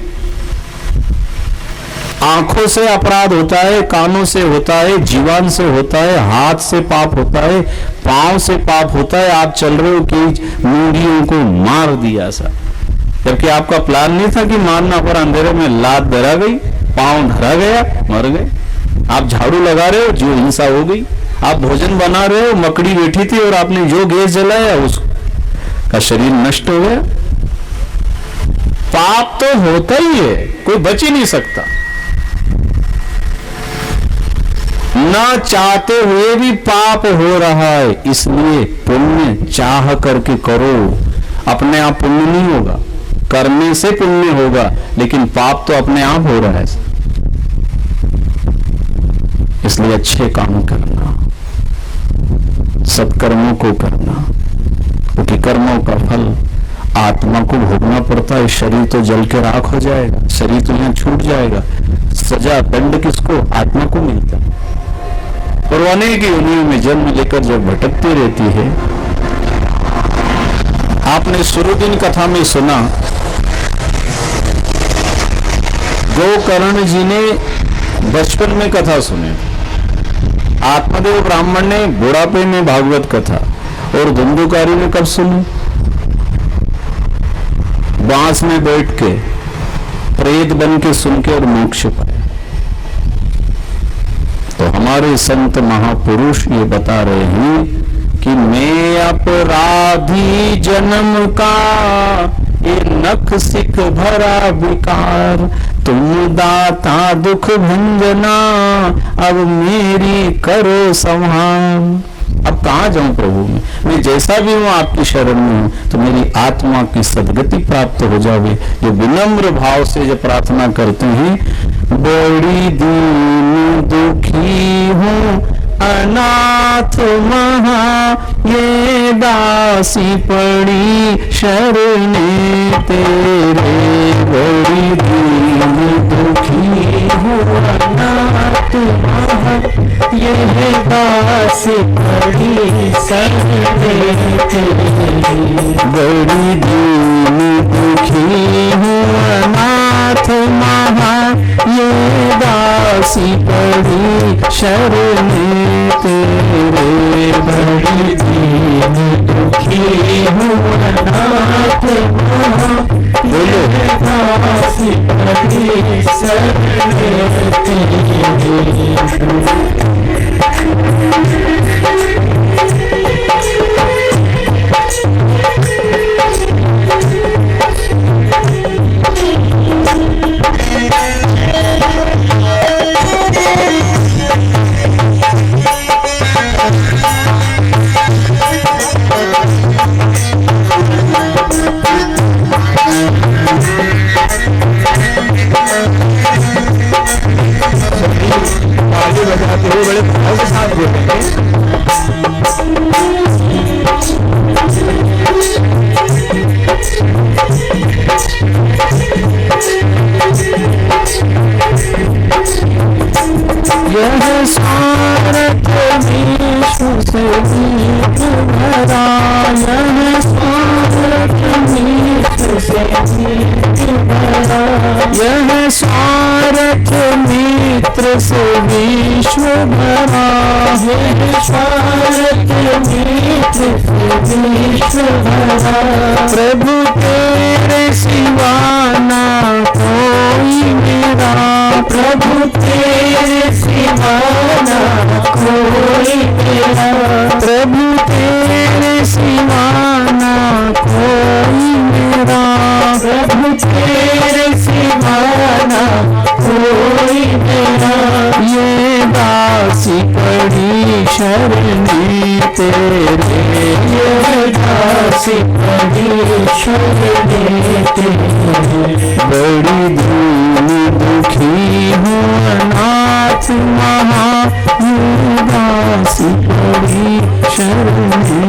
आंखों से अपराध होता है, कानों से होता है, जीवन से होता है, हाथ से पाप होता है, पांव से पाप होता है। आप चल रहे हो कि मुर्गियों को मार दिया सा, जबकि आपका प्लान नहीं था कि मारना, पर अंधेरे में लात धरा गई, पांव धरा गया, मर गए। आप झाड़ू लगा रहे हो, जो हिंसा हो गई। आप भोजन बना रहे हो, मकड़ी बैठी थी और आपने जो गैस जलाया उसका शरीर नष्ट हो गया। पाप तो होता ही है, कोई बच ही नहीं सकता। ना चाहते हुए भी पाप हो रहा है, इसलिए पुण्य चाह करके करो। अपने आप पुण्य नहीं होगा, करने से पुण्य होगा, लेकिन पाप तो अपने आप हो रहा है। इसलिए अच्छे काम करना, सत्कर्मों को करना, क्योंकि कर्मों का फल आत्मा को भोगना पड़ता है। शरीर तो जल के राख हो जाएगा, शरीर तो यहाँ छूट जाएगा। सजा दंड किसको? आत्मा को मिलता है। और अनेक योनियों में जन्म लेकर जब भटकती रहती है। आपने शुरुदिन कथा में सुना, गोकर्ण जी ने बचपन में कथा सुनी, आत्मदेव ब्राह्मण ने बुढ़ापे में भागवत कथा, और धुंधुकारी ने कब सुनी? बांस में बैठ के प्रेत बन के सुन के और मोक्ष पाए। तो हमारे संत महापुरुष ये बता रहे हैं कि मैं अपराधी जन्म का, ये नख सिख भरा विकार, तुम दाता दुख भंजना, अब मेरी करो संहार। अब कहाँ जाऊं प्रभु मैं जैसा भी हूं आपकी शरण में हूं, तो मेरी आत्मा की सदगति प्राप्त हो जावे। ये विनम्र भाव से जब प्रार्थना करते हैं, बड़ी दीन दुखी हूं अनाथ महा, ये दासी पड़ी शरणे तेरे, बड़ी दीन दुखी हूँ अनाथ महा, ये दासी पड़ी शरणे तेरे, बड़ी दीन दुखी हूँ अनाथ महा, ये दासी पड़ी शरणे तेरे, बड़ी दीन दुखी हूँ अनाथ महा, ये दासी पड़ी शरणे तेरे। बड़े भाव के साथ बोलते हैं। यह स्वार्थ विश्व से मीत भरा, यह स्वार्थ विश्व से मीत भरा, यह स्वार्थ मित्र से विश्व भरा, यह स्वार्थ मित्र से विश्व भरा, प्रभु तेरे सिवा ना कोई मेरा, प्रभु तेरे सिवा ना कोई मेरा, प्रभु तेरे सिवा ना कोई मेरा, प्रभु तेरे सिवा ना कोई मेरा, ये दासी पड़ी शरणे तेरे, ये दासी पड़ी शरणे तेरे, बड़ी दीन दुखी हूँ अनाथ महा, ये दासी पड़ी शरणे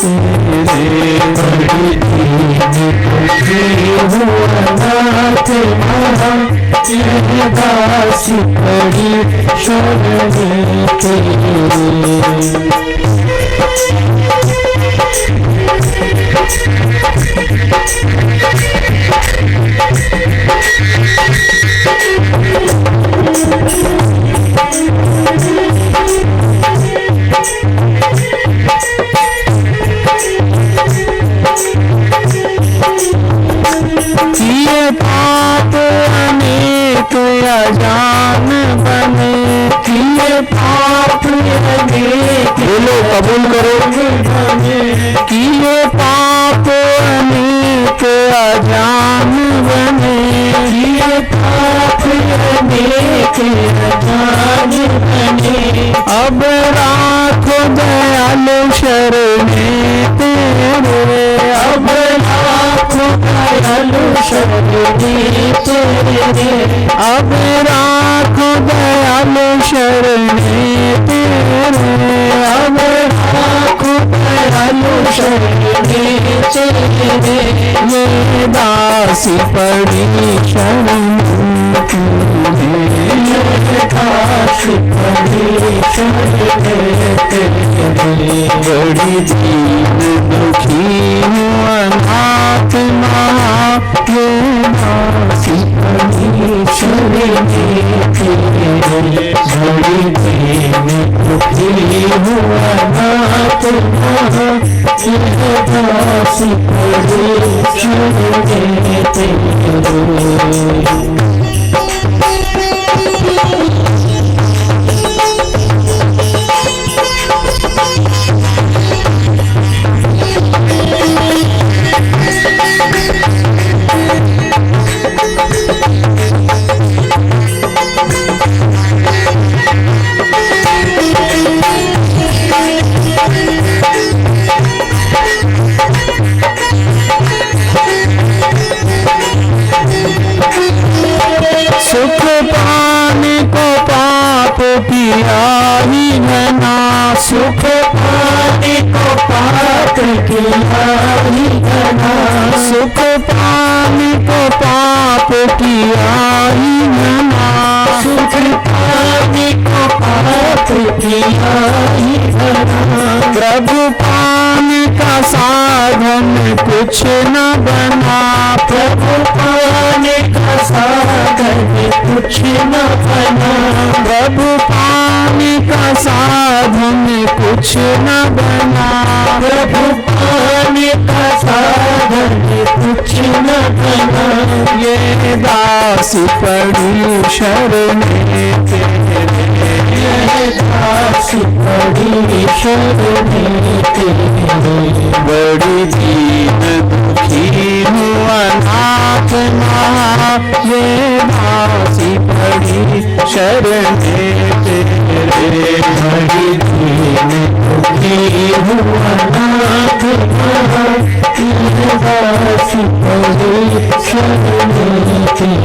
तेरे, बड़ी दीन दुखी हूँ अनाथ महा, ये दासी पड़ी शरणे तेरे। किए पाप अनेक अजान बने, किए पाप अनेक, बोलो कबूल करो, किए पाप अनेक अजान बने, किए पाप अनेक अजान बने, अब राखो दयालु शरणे तेरे, अब राखो दयालु शरणे तेरे, अब राखो दयालु शरणे तेरे, अब राखो दयालु शरणे तेरे, ये दासी पड़ी शरण तुम्हें, ये दासी पड़ी शरण तेरे, बड़ी दीन दुखी हूँ अनाथ माँ, ये दासी पड़ी शरण तेरे, बड़ी दीन दुखी हूँ अनाथ माँ, ये दासी पड़ी शरण तेरे। सुख पाने को पाप किया ही है ना, सुख पाने को पाप किया ही है ना, सुख पाने को पाप किया ही है ना, सुख पाने को पाप किया ही है ना, प्रभु पाने का साधन कुछ न बना, प्रभु पाने का साधन कुछ न बना, प्रभु पाने का साधन कुछ न बना, प्रभु पाने का साधन कुछ न बना, ये दासी पड़ी शरण तेरे, ये दासी पड़ी शरण तेरे, बड़ी दीन दुखी हूँ अनाथ माँ, ये दासी पड़ी शरण तेरे, बड़ी दीन दुखी हूँ अनाथ माँ, ये दासी पड़ी शरण तेरे।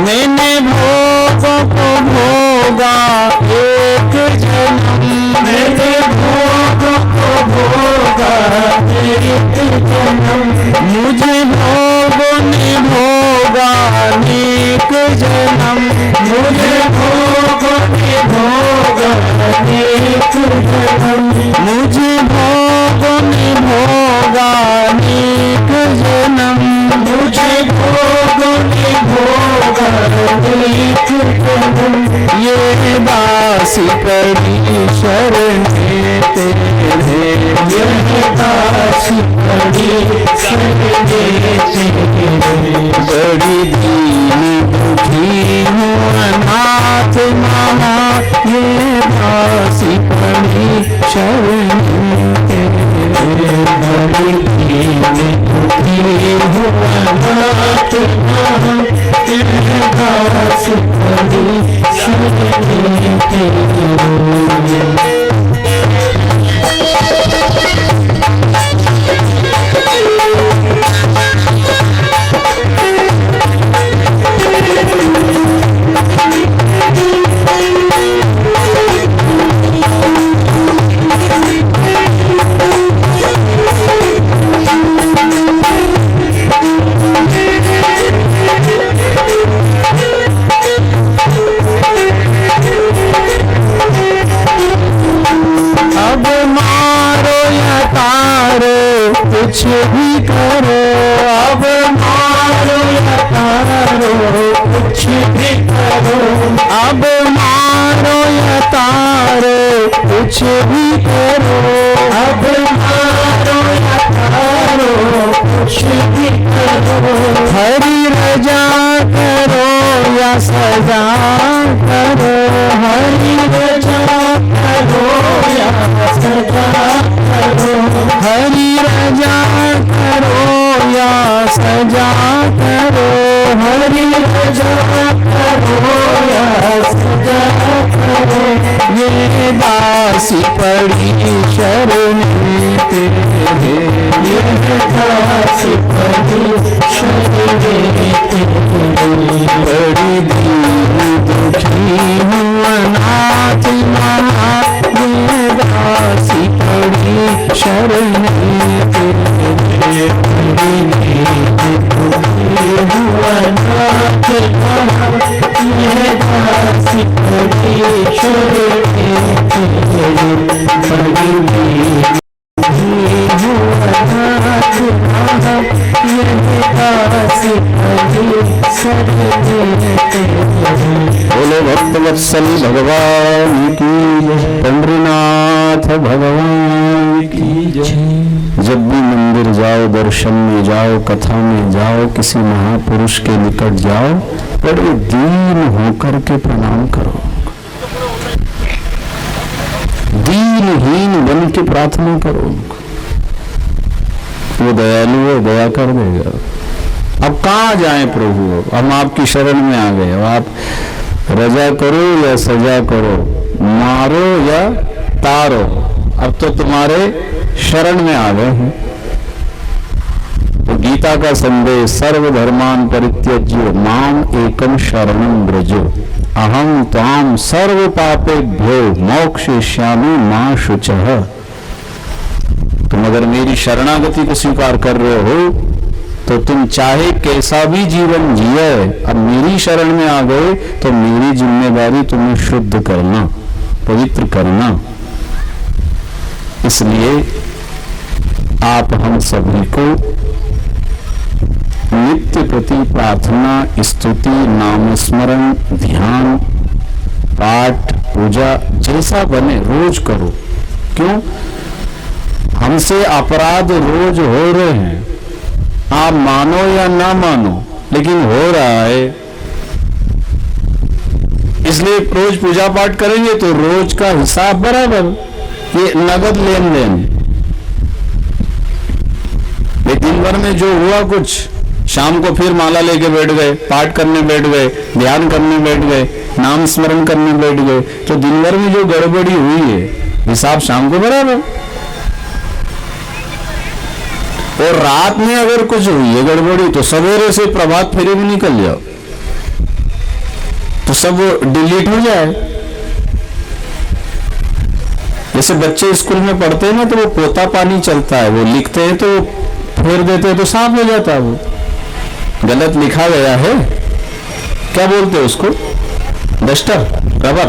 मैंने भोगों को भोगा एक जन्म, मैंने भोगों को भोगा एक जन्म, मुझे भोगों ने भोगा अनेक जन्म, मुझे भोगों ने भोगा अनेक जन्म, मुझे भोगों ने भोगा अनेक जन्म, मुझे भोगों ने भोगा अनेक जन्म, ये दासी पड़ी शरण तेरे, ये दासी पड़ी शरण तेरे, बड़ी दीन दुखी हूँ अनाथ माँ, ये दासी पड़ी शरण तेरे, बड़ी दीन दुखी हूँ अनाथ माँ, ये दासी पड़ी शरण तेरे। कुछ भी करो, अब मारो या तारो, कुछ भी करो, अब मारो या तारो कुछ भी करो, अब मारो या तारो कुछ भी करो, हरी रजा करो या सजा करो, हरी रजा करो या सजा करो, हरी रजा करो या सजा करो, हरी रजा करो या सजा करो, ये दासी पड़ी शरण तेरे, ये दासी पड़ी शरण तेरे, बड़ी दीन दुखी हूँ अनाथ महा, ये दासी पड़ी शरण तेरे, बड़ी दीन दुखी हूँ अनाथ महा, ये दासी पड़ी शरण तेरे, बड़ी दीन बोलो भक्त वत्सली भगवान की जय, पंडरीनाथ भगवान की जय। जब भी मंदिर जाओ, दर्शन में जाओ, कथा में जाओ, किसी महापुरुष के निकट जाओ, बड़े दीन होकर के प्रणाम करो, दीनहीन बन के प्रार्थना करो, वो दयालु है, दया कर देगा। अब कहाँ जाएं प्रभु, हम आपकी शरण में आ गए, अब आप रजा करो या सजा करो, मारो या तारो, अब तो तुम्हारे शरण में आ गए हैं। तो गीता का संदेश, सर्वधर्मान परित्यज्य माम एकम शरणं व्रज, अहम त्वाम सर्व पापेभ्यो मोक्षयिष्यामि मा शुचः। तुम अगर मेरी शरणागति को स्वीकार कर रहे हो तो तुम चाहे कैसा भी जीवन जिए, अब मेरी शरण में आ गए तो मेरी जिम्मेदारी तुम्हें शुद्ध करना, पवित्र करना। इसलिए आप हम सभी को नित्य प्रति प्रार्थना, स्तुति, नाम स्मरण, ध्यान, पाठ, पूजा जैसा बने रोज करो। क्यों? हमसे अपराध रोज हो रहे हैं, आप मानो या ना मानो, लेकिन हो रहा है। इसलिए रोज पूजा पाठ करेंगे तो रोज का हिसाब बराबर, ये नगद लेन देन। दिन भर में जो हुआ कुछ, शाम को फिर माला लेके बैठ गए, पाठ करने बैठ गए, ध्यान करने बैठ गए, नाम स्मरण करने बैठ गए, तो दिन भर में जो गड़बड़ी हुई है हिसाब शाम को बराबर। और रात में अगर कुछ हुई है गड़बड़ी तो सवेरे से प्रभात फेरी में निकल जाओ तो सब डिलीट हो जाए। जैसे बच्चे स्कूल में पढ़ते हैं ना, तो वो पोता पानी चलता है, वो लिखते हैं तो फेर देते हैं तो साफ हो जाता है। वो गलत लिखा गया है, क्या बोलते हैं उसको, डस्टर, रबर,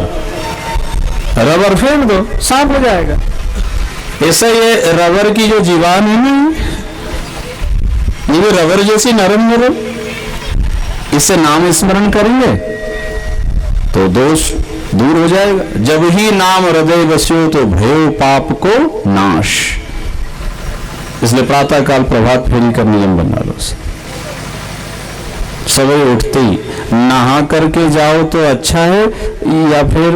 रबर फेर दो साफ हो जाएगा। ऐसा ये रबर की जो जीवान है ना, ये भी रबर जैसी नरम नरम, इससे नाम स्मरण करेंगे तो दोष दूर हो जाएगा। जब ही नाम हृदय बस्यो तो भयो पाप को नाश। इसलिए प्रातः काल प्रभात फेरी का नियम बना लो। सवेरे उठते ही नहा करके जाओ तो अच्छा है, या फिर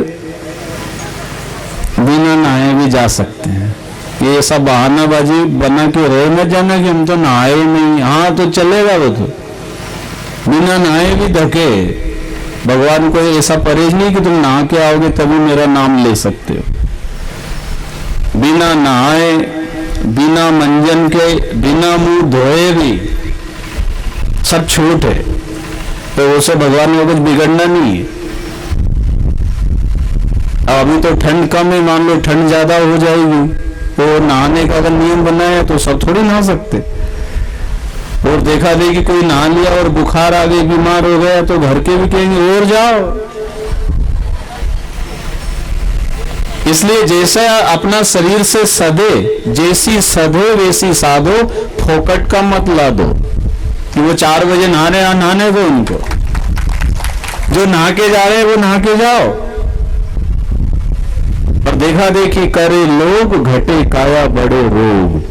बिना नहाए भी जा सकते हैं। ये ऐसा बहानाबाजी बना के रहे मत जाना कि हम तो नहाए नहीं। हाँ तो चलेगा, वो तो बिना नहाए भी धके। भगवान को ऐसा परहेज नहीं कि तुम नहा के आओगे तभी मेरा नाम ले सकते हो। बिना नहाए, बिना मंजन के, बिना मुंह धोए भी सब छूट है। तो उसे भगवान को कुछ बिगड़ना नहीं है। अब अभी तो ठंड कम है, मान लो ठंड ज्यादा हो जाएगी तो नहाने का अगर नियम बनाया तो सब थोड़ी नहा सकते। और देखा दे कि कोई नहा लिया और बुखार आ गई, बीमार हो गया, तो घर के भी कहेंगे और जाओ। इसलिए जैसा अपना शरीर से सदे, जैसी सदे वैसी साधो, फोकट का मत ला दो कि वो 4 बजे नहाने दो उनको। जो नहा के जा रहे हैं वो नहा के जाओ, पर देखा देखी करे लोग, घटे काया बड़े रोग।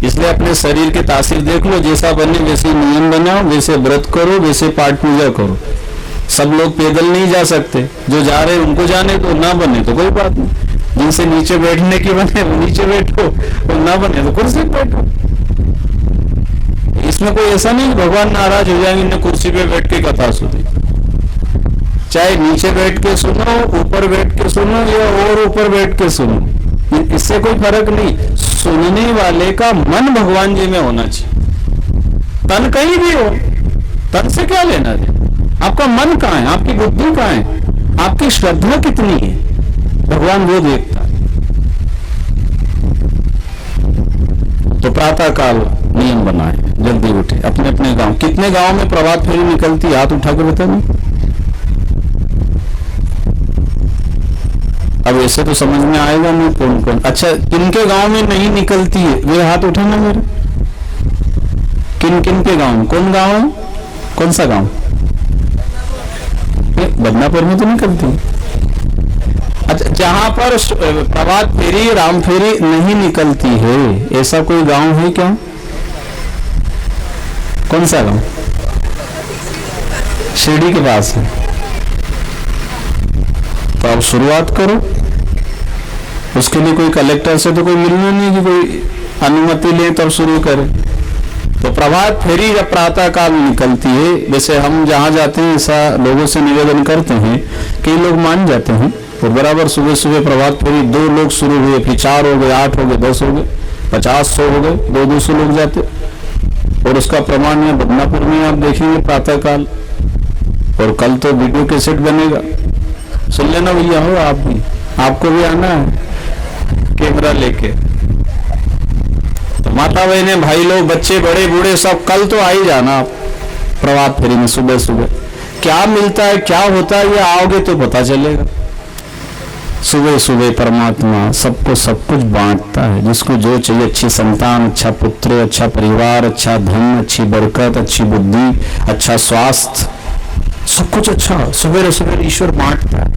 इसलिए अपने शरीर के तासीर देख लो, जैसा बने वैसे नियम बनाओ, वैसे व्रत करो, वैसे पाठ पूजा करो। सब लोग पैदल नहीं जा सकते, जो जा रहे हैं उनको जाने दो, ना बने तो कोई बात नहीं। जिनसे नीचे बैठने की बने वो नीचे बैठो, और ना बने तो कुर्सी पे बैठो। इसमें कोई ऐसा नहीं भगवान नाराज हो जाएंगे इन्हें कुर्सी पे बैठ के कथा सुनी। चाहे नीचे बैठ के सुनो, ऊपर बैठ के सुनो, या और ऊपर बैठ के सुनो, इससे कोई फर्क नहीं। सुनने वाले का मन भगवान जी में होना चाहिए। तन कहीं भी हो, तन से क्या लेना है? आपका मन कहाँ है, आपकी बुद्धि कहाँ है, आपकी श्रद्धा कितनी है, भगवान वो देखता है। तो प्रातः काल नियम बनाए, जल्दी उठे, अपने अपने गांव। कितने गांव में प्रभात फेरी निकलती, हाथ उठा के बताना। अब ऐसे तो समझ में आएगा नहीं कौन कौन। अच्छा, किनके गांव में नहीं निकलती है वे हाथ उठाना मेरे। किन किन के गांव में? कौन गांव है, कौन सा गांव? बदनापुर में तो निकलती है। अच्छा, जहां पर प्रभात फेरी, राम फेरी नहीं निकलती है, ऐसा कोई गांव है क्या? कौन सा गांव? शिरडी के पास है। तो आप शुरुआत करो। उसके लिए कोई कलेक्टर से तो कोई मिलना नहीं कि कोई अनुमति ले तब शुरू करे। तो प्रभात फेरी जब प्रातः काल निकलती है, वैसे हम जहां जाते हैं ऐसा लोगों से निवेदन करते हैं, कई लोग मान जाते हैं, और बराबर सुबह सुबह प्रभात फेरी 2 लोग शुरू हुए, फिर 4 हो गए, 8 हो गए, 10 हो गए, 50, 100 हो गए, 200 लोग जाते। और उसका प्रमाण है बदनापुर में आप देखेंगे प्रातः काल। और कल तो वीडियो कैसेट बनेगा, सुन लेना भैया, हो आप भी, आपको भी आना है कैमरा लेके। तो माता बहने, भाई लोग, बच्चे, बड़े बूढ़े, सब कल तो आ ही जाना आप प्रभात फेरी में सुबह सुबह। क्या मिलता है, क्या होता है, ये आओगे तो पता चलेगा। सुबह सुबह परमात्मा सबको सब कुछ बांटता है, जिसको जो चाहिए, अच्छी संतान, अच्छा पुत्र, अच्छा परिवार, अच्छा धन, अच्छी बरकत, अच्छी बुद्धि, अच्छा स्वास्थ्य, सब कुछ अच्छा सवेरे सवेरे ईश्वर बांटता है।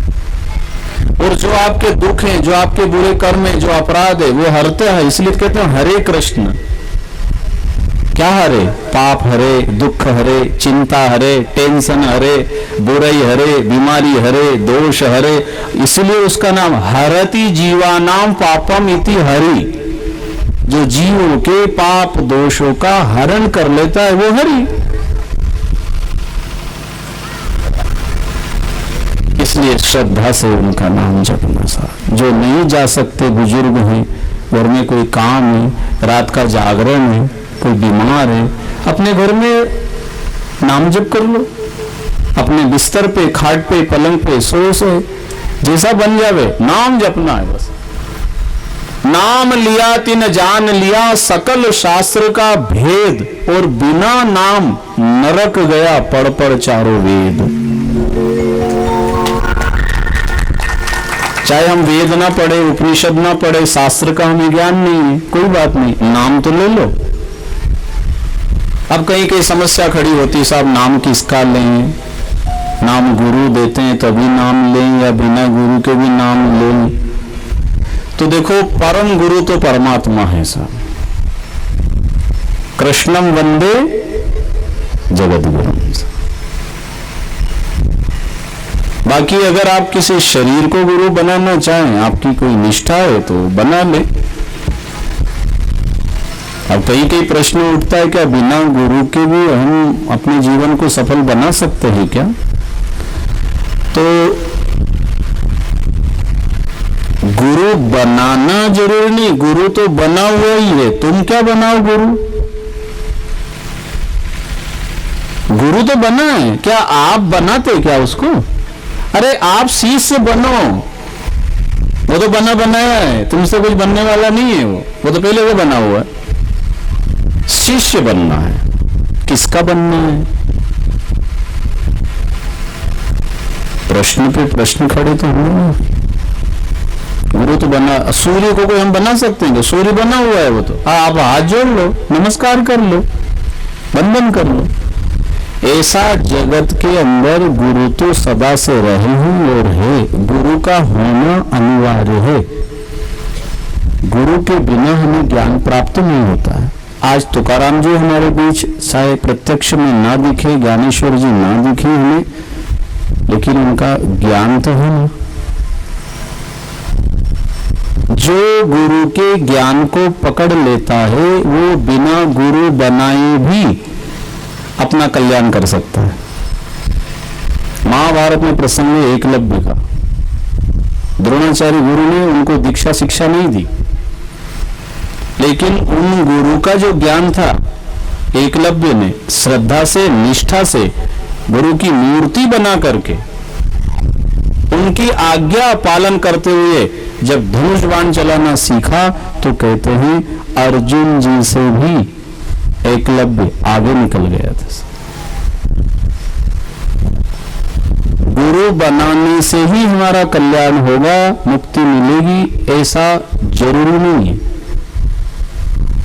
और जो आपके दुख हैं, जो आपके बुरे कर्म हैं, जो अपराध है, वो हरते हैं। इसलिए कहते हैं हरे कृष्ण। क्या हरे? पाप हरे, दुख हरे, चिंता हरे, टेंशन हरे, बुराई हरे, बीमारी हरे, दोष हरे। इसलिए उसका नाम हरति जीवानाम पापम इति हरि। जो जीवों के पाप दोषों का हरण कर लेता है वो हरि। इसलिए श्रद्धा से उनका नाम जपना। सा जो नहीं जा सकते, बुजुर्ग हैं, घर में कोई काम है, रात का जागरण है, कोई बीमार है, अपने घर में नाम जप कर लो। अपने बिस्तर पे, खाट पे, पलंग पे सोए सोए जैसा बन जावे, नाम जपना है बस। नाम लिया तिन जान लिया सकल शास्त्र का भेद, और बिना नाम नरक गया पढ़ पढ़ चारों वेद। चाहे हम वेद ना पढ़े, उपनिषद ना पढ़े, शास्त्र का हमें ज्ञान नहीं है, कोई बात नहीं, नाम तो ले लो। अब कहीं कहीं समस्या खड़ी होती है, साहब नाम किसका लें? नाम गुरु देते हैं तभी नाम लें, या बिना गुरु के भी नाम लें? तो देखो, परम गुरु तो परमात्मा है साहब। कृष्णम वंदे जगद्गुरुम। बाकी अगर आप किसी शरीर को गुरु बनाना चाहें, आपकी कोई निष्ठा है तो बना ले। अब कई कई प्रश्न उठता है, क्या बिना गुरु के भी हम अपने जीवन को सफल बना सकते हैं क्या? तो गुरु बनाना जरूरी नहीं, गुरु तो बना हुआ ही है। तुम क्या बनाओ गुरु? गुरु तो बना है, क्या आप बनाते क्या उसको? अरे आप शिष्य बनो, वो तो बना बनाया है, तुमसे कुछ बनने वाला नहीं है। वो तो पहले से बना हुआ है। शिष्य बनना है, किसका बनना है? प्रश्न पे प्रश्न खड़े तो हो। गुरु तो बना, सूर्य को कोई हम बना सकते हैं? सूर्य बना हुआ है वो तो। आप हाथ जोड़ लो, नमस्कार कर लो, वंदन कर लो। ऐसा जगत के अंदर गुरु तो सदा से रहे हैं और है, गुरु का होना अनिवार्य है। गुरु के बिना हमें ज्ञान प्राप्त नहीं होता है। आज तुकाराम जी हमारे बीच चाहे प्रत्यक्ष में ना दिखे, ज्ञानेश्वर जी ना दिखे हमें, लेकिन उनका ज्ञान तो है ना। जो गुरु के ज्ञान को पकड़ लेता है वो बिना गुरु बनाए भी अपना कल्याण कर सकता है। महाभारत में प्रसंग है एकलव्य का। द्रोणाचार्य गुरु ने उनको दीक्षा शिक्षा नहीं दी, लेकिन उन गुरु का जो ज्ञान था, एकलव्य ने श्रद्धा से, निष्ठा से गुरु की मूर्ति बना करके उनकी आज्ञा पालन करते हुए जब धनुष बाण चलाना सीखा तो कहते हैं अर्जुन जी से भी एकलव्य आगे निकल गया था। गुरु बनाने से ही हमारा कल्याण होगा, मुक्ति मिलेगी, ऐसा जरूरी नहीं है।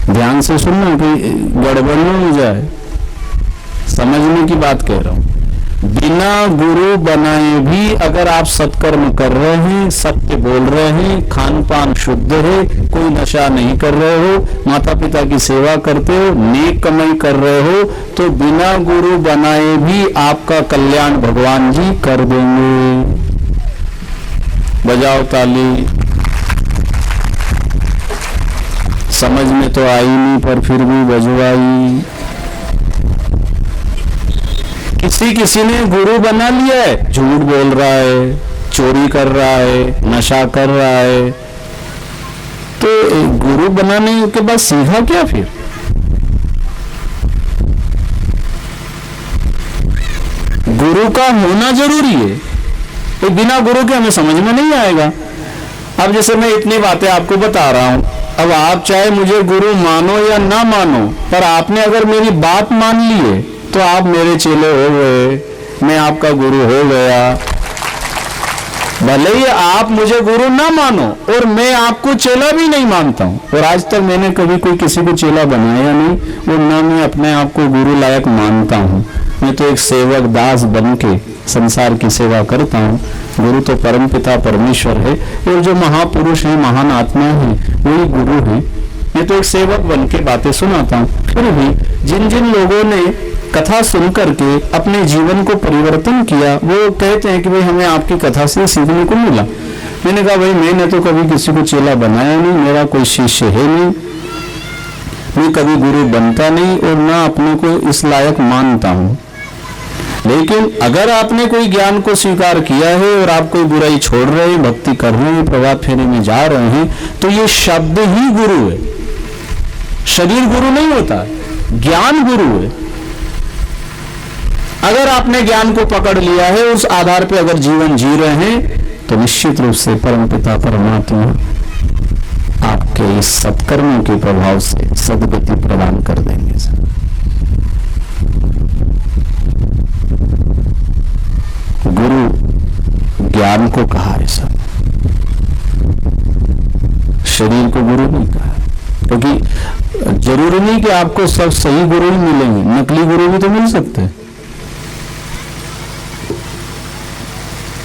ध्यान से सुनना कि गड़बड़ न हो जाए, समझने की बात कह रहा हूं। बिना गुरु बनाए भी अगर आप सत्कर्म कर रहे हैं, सत्य बोल रहे हैं, खान पान शुद्ध है, कोई नशा नहीं कर रहे हो, माता पिता की सेवा करते हो, नेक कमाई कर रहे हो, तो बिना गुरु बनाए भी आपका कल्याण भगवान जी कर देंगे। बजाओ ताली। समझ में तो आई नहीं पर फिर भी बजवाई। किसी ने गुरु बना लिया है, झूठ बोल रहा है, चोरी कर रहा है, नशा कर रहा है, तो गुरु बनाने के बाद सीखा क्या फिर? गुरु का होना जरूरी है, तो बिना गुरु के हमें समझ में नहीं आएगा। अब जैसे मैं इतनी बातें आपको बता रहा हूं, अब आप चाहे मुझे गुरु मानो या ना मानो, पर आपने अगर मेरी बात मान ली है तो आप मेरे चेले हो गए, मैं आपका गुरु हो गया। भले ही आप मुझे गुरु ना मानो और मैं आपको चेला भी नहीं मानता हूं, और आज तक मैंने कभी कोई किसी को चेला बनाया नहीं, और ना मैं अपने आप को गुरु लायक मानता हूं। मैं तो एक सेवक दास बन के संसार की सेवा करता हूं। गुरु तो परमपिता परमेश्वर है, और जो महापुरुष है, महान आत्मा है, वही गुरु है। मैं तो एक सेवक बन के बातें सुनाता हूं। फिर भी जिन जिन लोगों ने कथा सुन करके अपने जीवन को परिवर्तन किया, वो कहते हैं कि भाई हमें आपकी कथा से सीखने को मिला। मैंने कहा भाई मैंने तो कभी किसी को चेला बनाया नहीं, मेरा कोई शिष्य है नहीं, मैं कभी गुरु बनता नहीं और ना अपने को इस लायक मानता हूं। लेकिन अगर आपने कोई ज्ञान को स्वीकार किया है और आप कोई बुराई छोड़ रहे हैं, भक्ति कर रहे हैं, प्रभात फेरे में जा रहे हैं, तो ये शब्द ही गुरु है। शरीर गुरु नहीं होता, ज्ञान गुरु है। अगर आपने ज्ञान को पकड़ लिया है, उस आधार पर अगर जीवन जी रहे हैं, तो निश्चित रूप से परमपिता परमात्मा आपके इस सत्कर्मों के प्रभाव से सद्गति प्रदान कर देंगे। गुरु ज्ञान को कहा है सब, शरीर को गुरु नहीं कहा, क्योंकि जरूरी नहीं कि आपको सब सही गुरु ही मिलेंगे, नकली गुरु भी तो मिल सकते हैं,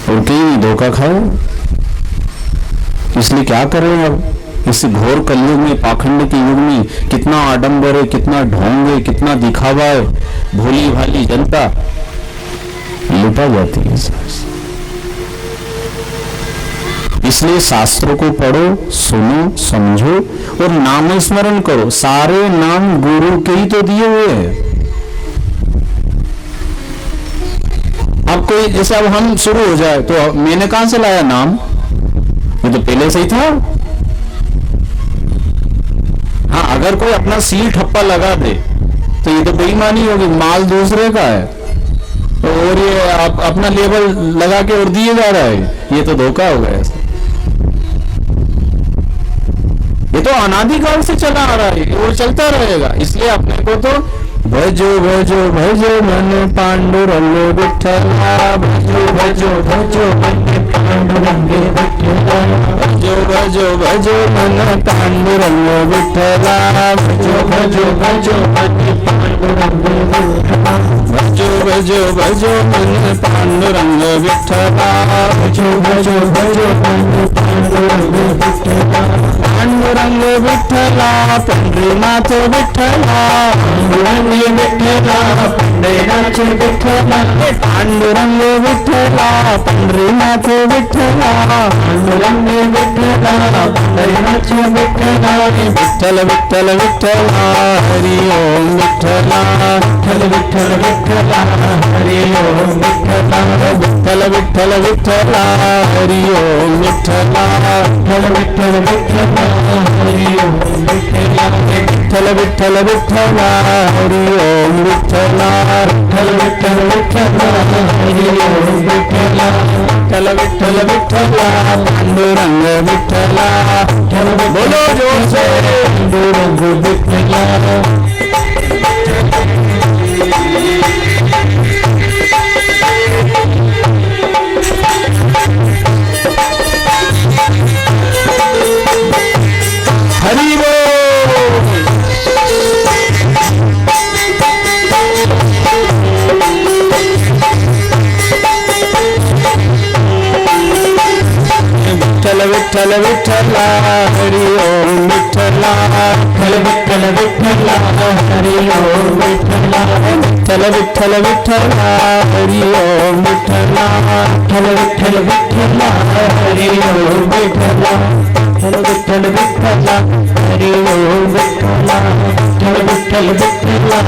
और कहीं धोखा खाओ। इसलिए क्या करें अब इस घोर कलयुग में, पाखंड के युग में कितना आडंबर है, कितना ढोंग है, कितना दिखावा है, भोली भाली जनता लुटा जाती है। इसलिए शास्त्रों को पढ़ो, सुनो, समझो और नाम स्मरण करो। सारे नाम गुरु के ही तो दिए हुए हैं। अब कोई जैसे अब हम शुरू हो जाए तो मैंने कहां से लाया नाम, ये तो पहले से ही था। हाँ, अगर कोई अपना सील ठप्पा लगा दे तो ये तो बेईमानी होगी, माल दूसरे का है और ये आप अपना लेबल लगा के और दिए जा रहा है, ये तो धोखा हो गया। ये तो अनादिकाल से चला आ रहा है और चलता रहेगा। इसलिए अपने को तो भजो भजो भजो मन पांडुरंग विठ्ठला, भजो भजो भजो मन पांडुरंग विठ्ठला, भजो भजो भजो मन पांडुरंग विठ्ठला, भजो भजो भजो मन पांडुरंग विठ्ठला, भजो भजो भजो मन पांडुरंग विठ्ठला भजो भजो भजो मन पांडुरंग विठ्ठला पांडुरंग विठ्ठला पंढरीनाथ विठ्ठला पांडुरंग विठ्ठला पंढरीनाथ विठ्ठला पांडुरंग विठ्ठला पंढरीनाथ विठ्ठला पांडुरंग विठ्ठला पंढरीनाथ विठ्ठला विठ्ठल विठ्ठल विठ्ठला हरि ओम विठ्ठला विठ्ठल विठ्ठल विठ्ठला हरि ओम विठ्ठला विठ्ठल विठ्ठल विठ्ठला हरि ओम विठ्ठला विठ्ठल विठ्ठल विठ्ठला हरि ओम विठ्ठला विठ्ठल विठ्ठल विठ्ठला हरि ओम विठ्ठला विठ्ठल विठ्ठल विठ्ठला हरि ओम विठ्ठला विठ्ठल विठ्ठल विठ्ठला पांडुरंग विठ्ठला बोलो जोर से पांडुरंग विठ्ठला हरि बोल विठ्ठल विठ्ठल विठ्ठला हरि ओम विठ्ठला विठ्ठल विठ्ठल विठ्ठला हरि ओम विठ्ठला विठ्ठल विठ्ठल विठ्ठला हरि ओम विठ्ठला विठ्ठल विठ्ठल विठ्ठला हरि ओम विठ्ठला विठ्ठल विठ्ठल हरि ओम विठ्ठला विठ्ठल विठ्ठल हरि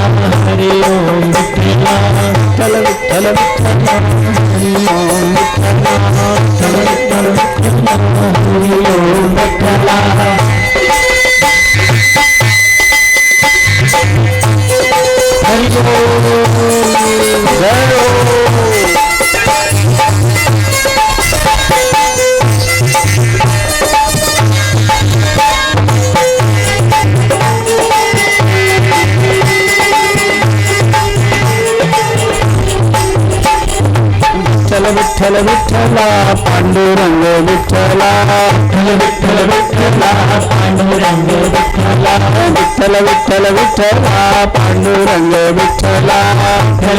ओम विठ्ठला विठ्ठल विठ्ठल विठ्ठला हरि ओम विठ्ठला विठ्ठल विठ्ठल विठ्ठला हरि ओम विठ्ठला हरि बोल जय हो विठ्ठल विठ्ठला पांडुरंग विठ्ठला विठ्ठल विठ्ठला पांडुरंग विठ्ठला विठ्ठल विठ्ठल विठ्ठला पांडुरंग विठ्ठला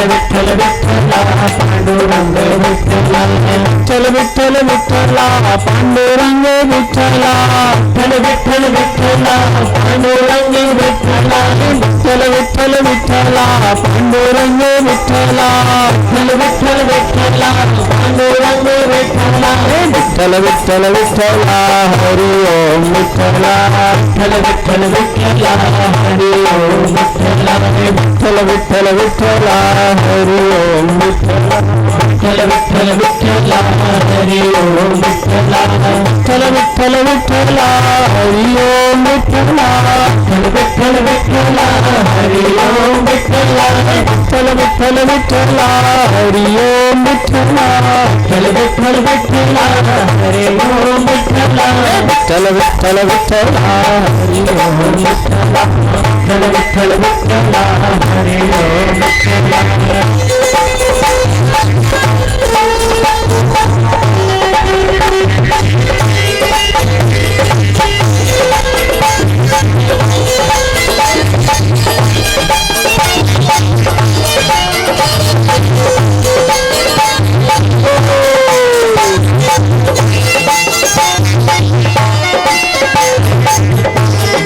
विठ्ठल विठ्ठला पांडुरंग विठ्ठला विठ्ठल विठ्ठल विठ्ठला पांडुरंग विठ्ठला विठ्ठल विठ्ठला पांडुरंग विठ्ठला विठ्ठल विठ्ठल विठ्ठला पांडुरंग विठ्ठला विठ्ठल विठ्ठला पांडुरंग विठ्ठला विठ्ठल विठ्ठल विठ्ठला हरि ओम विठ्ठला विठ्ठल विठ्ठल विठ्ठला हरि ओम विठ्ठला विठ्ठल विठ्ठल विठ्ठला हरि ओम विठ्ठला विठ्ठल विठ्ठल विठ्ठला हरि ओम विठ्ठला विठ्ठल विठ्ठल विठ्ठला हरि ओम विठ्ठला विठ्ठल विठ्ठला हरि ओम विठ्ठला विठ्ठल विठ्ठल विठ्ठला हरि ओम विठ्ठला विठ्ठल विठ्ठल विठ्ठला हरि ओम विठ्ठला विठ्ठल विठ्ठल विठ्ठला हरि ओम विठ्ठला विठ्ठल विठ्ठल विठ्ठला हरि ओम विठ्ठला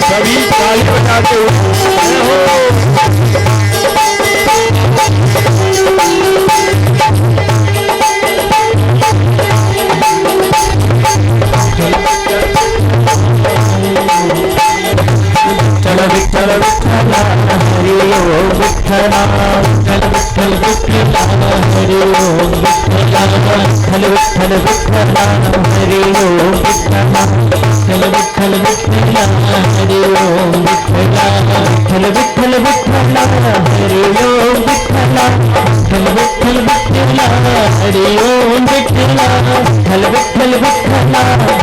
सभी ताली बजाते हुए विठ्ठल विठ्ठला हरि ओम विठ्ठला विठ्ठल विठ्ठला हरि ओम विठ्ठला विठ्ठल विठ्ठल विठ्ठला हरि ओम विठ्ठला विठ्ठल विठ्ठला हरि ओम विठ्ठला विठ्ठल विठ्ठल विठ्ठला हरि ओम विठ्ठला विठ्ठल विठ्ठल विठ्ठला हरि ओम विठ्ठला विठ्ठल विठ्ठल विठ्ठला हरि ओम विठ्ठला विठ्ठल विठ्ठल विठ्ठला हरि ओम विठ्ठला विठ्ठल विठ्ठल विठ्ठला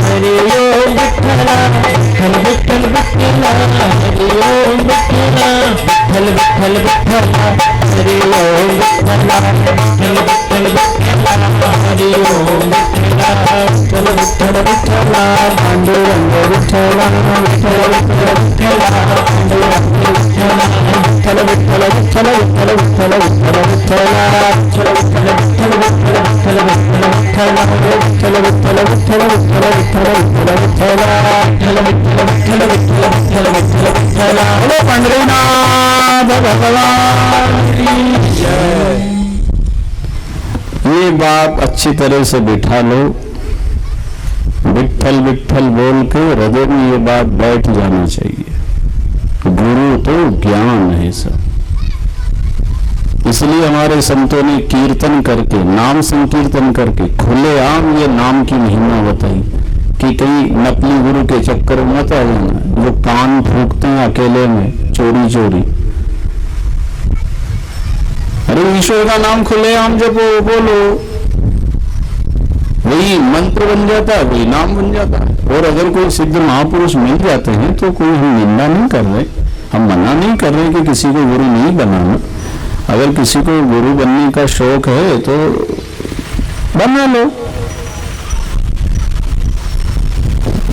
हरि ओम विठ्ठला विठ्ठल विठ्ठल विठ्ठला हरि ओम विठ्ठला विठ्ठल विठ्ठल विठ्ठला पांडुरंग विठ्ठला विठ्ठल विठ्ठल विठ्ठला पांडुरंग विठ्ठला विठ्ठल विठ्ठल विठ्ठल विठ्ठल विठ्ठल विठ्ठल विठ्ठला विठ्ठल विठ्ठल विठ्ठल विठ्ठल विठ्ठल विठ्ठल बोलो पंढरीनाथ भगवान की जय। ये बात अच्छी तरह से बिठा लो, विठ्ठल विठ्ठल बोल के हृदय में ये बात बैठ जानी चाहिए। गुरु तो ज्ञान है सब। इसलिए हमारे संतों ने कीर्तन करके, नाम संकीर्तन करके खुलेआम ये नाम की महिमा बताई कि कहीं नकली गुरु के चक्कर में मत आ जाना, जो कान फूकते हैं अकेले में चोरी चोरी। अरे ईश्वर का नाम खुलेआम जपो, बोलो, वही मंत्र बन जाता है, वही नाम बन जाता है। और अगर कोई सिद्ध महापुरुष मिल जाते हैं तो कोई हम निंदा नहीं कर रहे, हम मना नहीं कर रहे कि किसी को गुरु नहीं बनाना। अगर किसी को गुरु बनने का शौक है तो बना लो।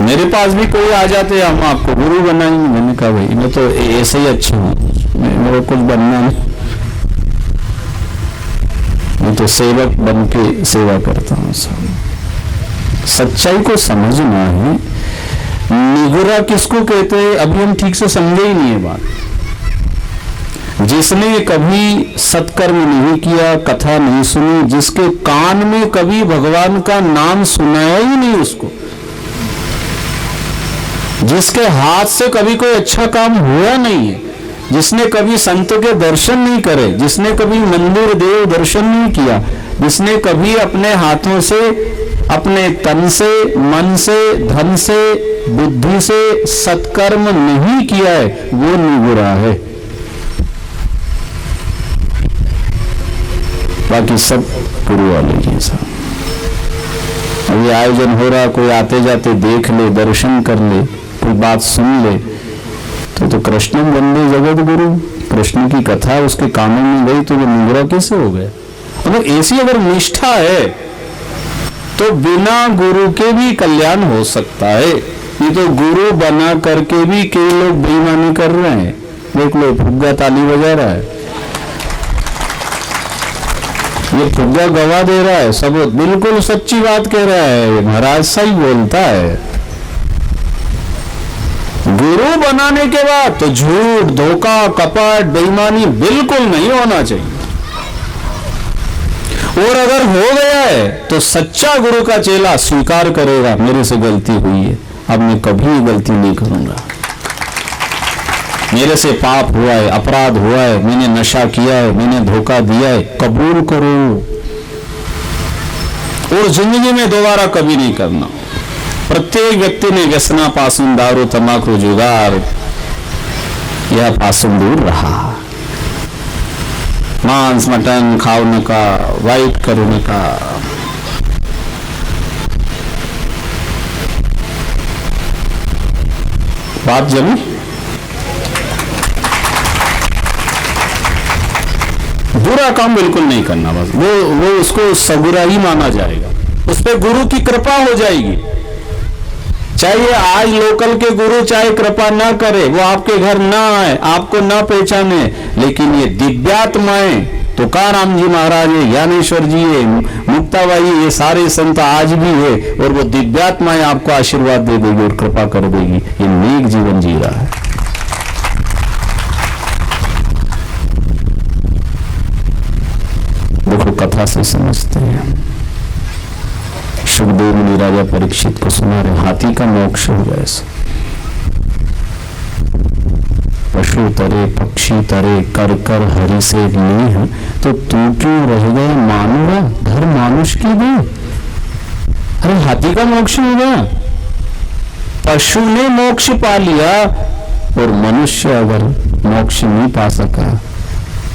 मेरे पास भी कोई आ जाते, हम आपको गुरु बनाएंगे। मैंने कहा भाई मैं तो ऐसे ही अच्छा हूँ, मेरे कुछ बनना नहीं, मैं तो सेवक बन के सेवा करता हूँ। सब सच्चाई को समझना है। निगुरा किसको कहते हैं अभी हम ठीक से समझे ही नहीं है बात। जिसने कभी सत्कर्म नहीं किया, कथा नहीं सुनी, जिसके कान में कभी भगवान का नाम सुनाया ही नहीं उसको, जिसके हाथ से कभी कोई अच्छा काम हुआ नहीं है, जिसने कभी संत के दर्शन नहीं करे, जिसने कभी मंदिर देव दर्शन नहीं किया, जिसने कभी अपने हाथों से, अपने तन से, मन से, धन से, बुद्धि से सत्कर्म नहीं किया है, वो निगुरा है। बाकी सब गुरु वाले जैसा। अभी आयोजन हो रहा, कोई आते जाते देख ले, दर्शन कर ले, कोई बात सुन ले, तो कृष्ण वंदे जगत गुरु, कृष्ण की कथा उसके कानों में गई तो वो निगुरा कैसे हो गया। मतलब ऐसी अगर निष्ठा है तो बिना गुरु के भी कल्याण हो सकता है। ये तो गुरु बना करके भी कई लोग बेईमानी कर रहे हैं। देख लो, फुग्गा ताली बजा रहा है, ये फुग्गा गवा दे रहा है, सब बिल्कुल सच्ची बात कह रहा है, महाराज सही बोलता है। गुरु बनाने के बाद तो झूठ, धोखा, कपट, बेईमानी बिल्कुल नहीं होना चाहिए। और अगर हो गया है तो सच्चा गुरु का चेला स्वीकार करेगा, मेरे से गलती हुई है, अब मैं कभी गलती नहीं करूंगा, मेरे से पाप हुआ है, अपराध हुआ है, मैंने नशा किया है, मैंने धोखा दिया है, कबूल करो और जिंदगी में दोबारा कभी नहीं करना। प्रत्येक व्यक्ति ने व्यसनापासून, दारू तंबाखू जुगार यापासून दूर रहा। मांस मटन खाऊ नका, वाईट करू नका। बात जमी। बुरा काम बिल्कुल नहीं करना, बस वो उसको सगुरा ही माना जाएगा, उस पर गुरु की कृपा हो जाएगी। चाहे आज लोकल के गुरु चाहे कृपा ना करे, वो आपके घर ना आए, आपको ना पहचाने, लेकिन ये दिव्यात्माएं, तुकाराम जी महाराज है, ज्ञानेश्वर जी है, मुक्ताबाई, ये सारे संत आज भी है, और वो दिव्यात्माएं आपको आशीर्वाद दे देगी और कृपा कर देगी। ये नेक जीवन जी रहा है। देखो, कथा से समझते हैं। सुखदेव ने राजा परीक्षित को सुना रहे, हाथी का मोक्ष हो जाए, पशु तरे पक्षी तरे कर कर हरि से नेह, तो तू क्यों रह गया मानवा धर मानुष की दे। अरे हाथी का मोक्ष हो गया, पशु ने मोक्ष पा लिया, और मनुष्य अगर मोक्ष नहीं पा सका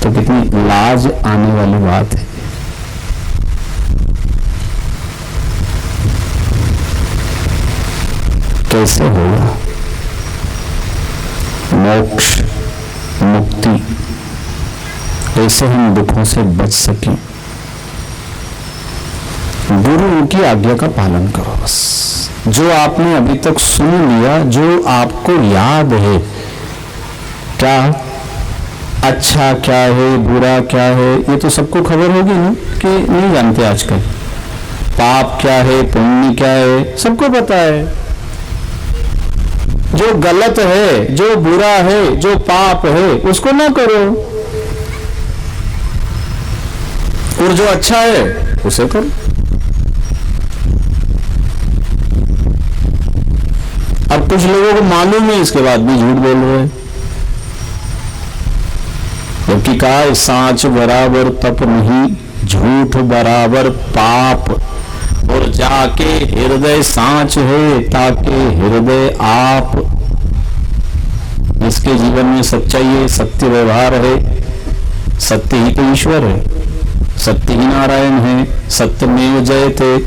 तो कितनी लाज आने वाली बात है। कैसे होगा मोक्ष, मुक्ति, कैसे हम दुखों से बच सकें? गुरु की आज्ञा का पालन करो। बस जो आपने अभी तक सुन लिया, जो आपको याद है, क्या अच्छा क्या है, बुरा क्या है, ये तो सबको खबर होगी ना, कि नहीं जानते आजकल। पाप क्या है, पुण्य क्या है, सबको पता है। जो गलत है, जो बुरा है, जो पाप है, उसको ना करो, और जो अच्छा है उसे करो। अब कुछ लोगों को मालूम है, इसके बाद भी झूठ बोल रहे हैं, जबकि कहा है सांच बराबर तप नहीं, झूठ बराबर पाप, और जाके हृदय सांच है ताके हृदय आप। जिसके जीवन में सच्चाई है, सत्य व्यवहार है, सत्य ही तो ईश्वर है, सत्य ही नारायण है, सत्यमेव जयते,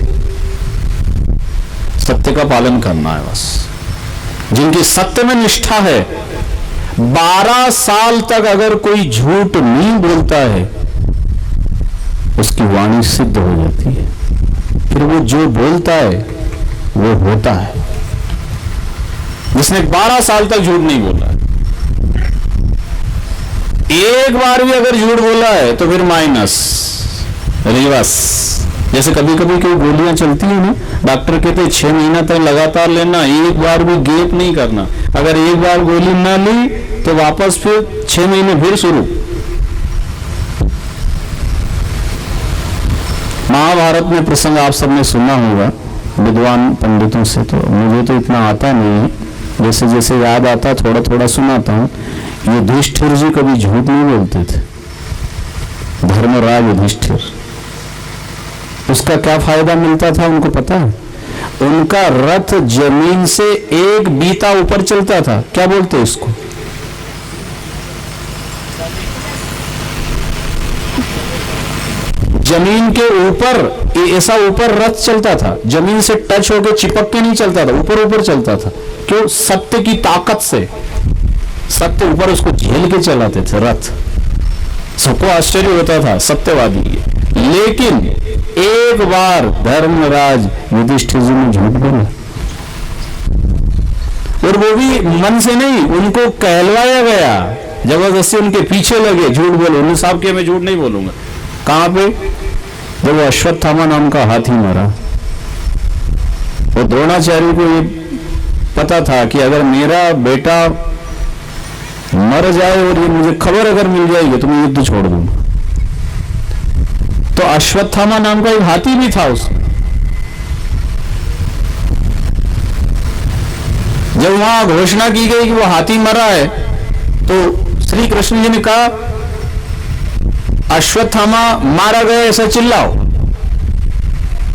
सत्य का पालन करना है बस। जिनकी सत्य में निष्ठा है, 12 साल तक अगर कोई झूठ नहीं बोलता है, उसकी वाणी सिद्ध हो जाती है, फिर वो जो बोलता है वो होता है। जिसने 12 साल तक झूठ नहीं बोला है, एक बार भी अगर झूठ बोला है तो फिर माइनस, रिवर्स। जैसे कभी कभी कोई गोलियां चलती है ना, डॉक्टर कहते हैं 6 महीना तक लगातार लेना, एक बार भी गैप नहीं करना। अगर एक बार गोली ना ली तो वापस फिर 6 महीने फिर शुरू। महाभारत में प्रसंग आप सबने सुना होगा विद्वान पंडितों से, तो मुझे तो इतना आता नहीं है, जैसे जैसे याद आता थोड़ा थोड़ा सुनाता हूँ। युधिष्ठिर जी कभी झूठ नहीं बोलते थे, धर्मराज युधिष्ठिर। उसका क्या फायदा मिलता था उनको पता है? उनका रथ जमीन से एक बीता ऊपर चलता था। क्या बोलते इसको? जमीन के ऊपर, ऐसा ऊपर रथ चलता था, जमीन से टच होकर चिपक के नहीं चलता था, ऊपर ऊपर चलता था। क्यों? सत्य की ताकत से, सत्य ऊपर उसको झेल के चलाते थे रथ। सबको आश्चर्य होता था, सत्यवादी है। लेकिन एक बार धर्मराज युधिष्ठिर जी ने झूठ बोला, और वो भी मन से नहीं, उनको कहलवाया गया, जबरदस्ती उनके पीछे लगे, झूठ बोलो। उन्होंने साहब किया मैं झूठ नहीं बोलूंगा। कहां पे? जब वो अश्वत्थामा नाम का हाथी मरा, वो द्रोणाचार्य को ये पता था कि अगर मेरा बेटा मर जाए और ये मुझे खबर अगर मिल जाएगी तो मैं युद्ध छोड़ दूंगा। तो अश्वत्थामा नाम का एक हाथी भी था उस। जब वहां घोषणा की गई कि वो हाथी मरा है, तो श्री कृष्ण जी ने कहा अश्वत्थामा मारा गया ऐसा चिल्लाओ।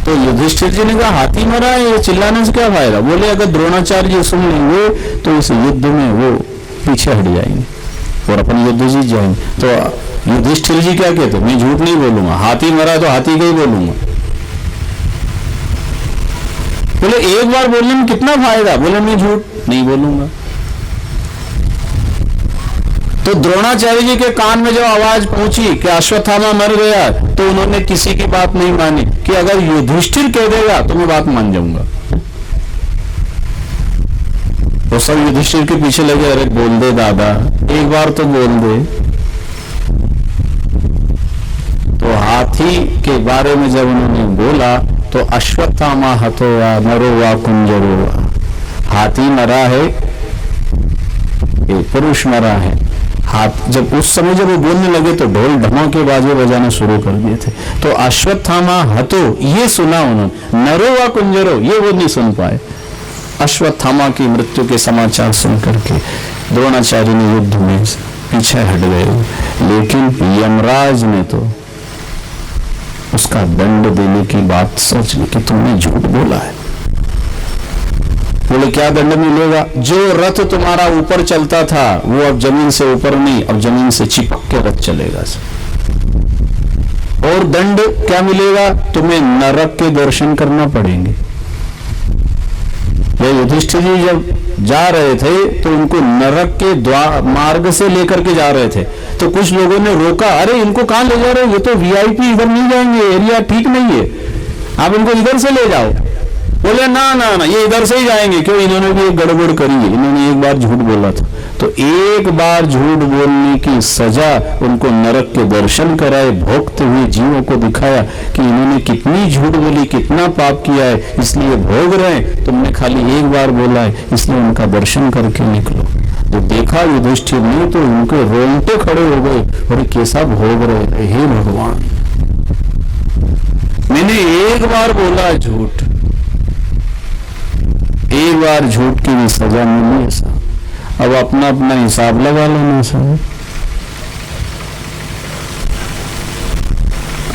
तो युधिष्ठिर जी ने कहा हाथी मरा है, ये चिल्लाने से क्या फायदा? बोले अगर द्रोणाचार्य जी सुन लेंगे तो इस युद्ध में वो पीछे हट जाएंगे और अपन युद्ध जीत जाएंगे। तो युधिष्ठिर जी क्या कहते? मैं झूठ नहीं बोलूंगा, हाथी मरा तो हाथी का ही बोलूंगा। बोले एक बार बोलने में कितना फायदा? बोले मैं झूठ नहीं बोलूंगा। तो द्रोणाचार्य जी के कान में जब आवाज पहुंची कि अश्वत्थामा मर गया, तो उन्होंने किसी की बात नहीं मानी कि अगर युधिष्ठिर कह देगा तो मैं बात मान जाऊंगा। तो सब युधिष्ठिर के पीछे लगे, अरे बोल दे दादा, एक बार तो बोल दे। तो हाथी के बारे में जब उन्होंने बोला तो अश्वत्थामा हतो वा नरो वा कुंजरो वा, हाथी मरा है, एक पुरुष मरा है। हाथ जब उस समय जब वो बोलने लगे तो ढोल ढमाके बाजे बजाना शुरू कर दिए थे। तो अश्वत्थामा हतो ये सुना उन्होंने, नरो वा कुंजरो ये वो नहीं सुन पाए। अश्वत्थामा की मृत्यु के समाचार सुन करके द्रोणाचार्य ने युद्ध में पीछे हट गए। लेकिन यमराज ने तो उसका दंड देने की बात सोच ली कि तुमने झूठ बोला है। बोले क्या दंड मिलेगा? जो रथ तुम्हारा ऊपर चलता था वो अब जमीन से ऊपर नहीं, अब जमीन से चिपक के रथ चलेगा। और दंड क्या मिलेगा? तुम्हें नरक के दर्शन करना पड़ेंगे। युधिष्ठिर जी जब जा रहे थे तो उनको नरक के द्वार मार्ग से लेकर के जा रहे थे, तो कुछ लोगों ने रोका, अरे इनको कहां ले जा रहे हो? ये तो वीआईपी, इधर नहीं जाएंगे, एरिया ठीक नहीं है, आप इनको इधर से ले जाओ। बोले ना ना ना, ये इधर से ही जाएंगे। क्यों? इन्होंने भी एक गड़बड़ करी है, इन्होंने एक बार झूठ बोला था। तो एक बार झूठ बोलने की सजा उनको नरक के दर्शन कराए, भोगते हुए जीवों को दिखाया कि इन्होंने कितनी झूठ बोली, कितना पाप किया है, इसलिए भोग रहे हैं। तुमने खाली एक बार बोला है, इसलिए उनका दर्शन करके निकलो। तो देखा युधिष्ठिर ने तो उनके रोंगटे खड़े हो गए और कैसा भोग रहे थे। हे भगवान, मैंने एक बार बोला झूठ, एक बार झूठ की भी सजा मिली है साहब। अब अपना अपना हिसाब लगा लेना साहब।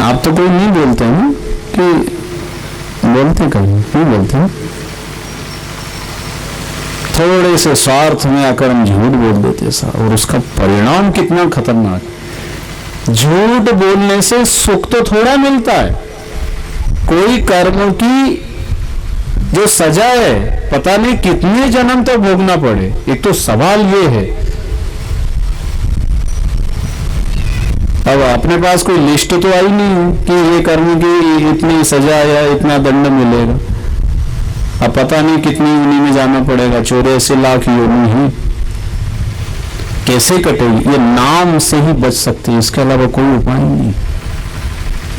आप तो कोई नहीं बोलते हैं कि बोलते, कहीं नहीं बोलते, थोड़े से स्वार्थ में आकर हम झूठ बोल देते साहब, और उसका परिणाम कितना खतरनाक। झूठ बोलने से सुख तो थोड़ा मिलता है, कोई कर्म की जो सजा है पता नहीं कितने जन्म तो भोगना पड़े। एक तो सवाल ये है, अब अपने पास कोई लिस्ट तो आई नहीं कि ये कर्म की इतनी सजा या इतना दंड मिलेगा। अब पता नहीं कितनी योनि में जाना पड़ेगा, 84 लाख योनि ही कैसे कटेगी। ये नाम से ही बच सकती है, इसके अलावा कोई उपाय नहीं।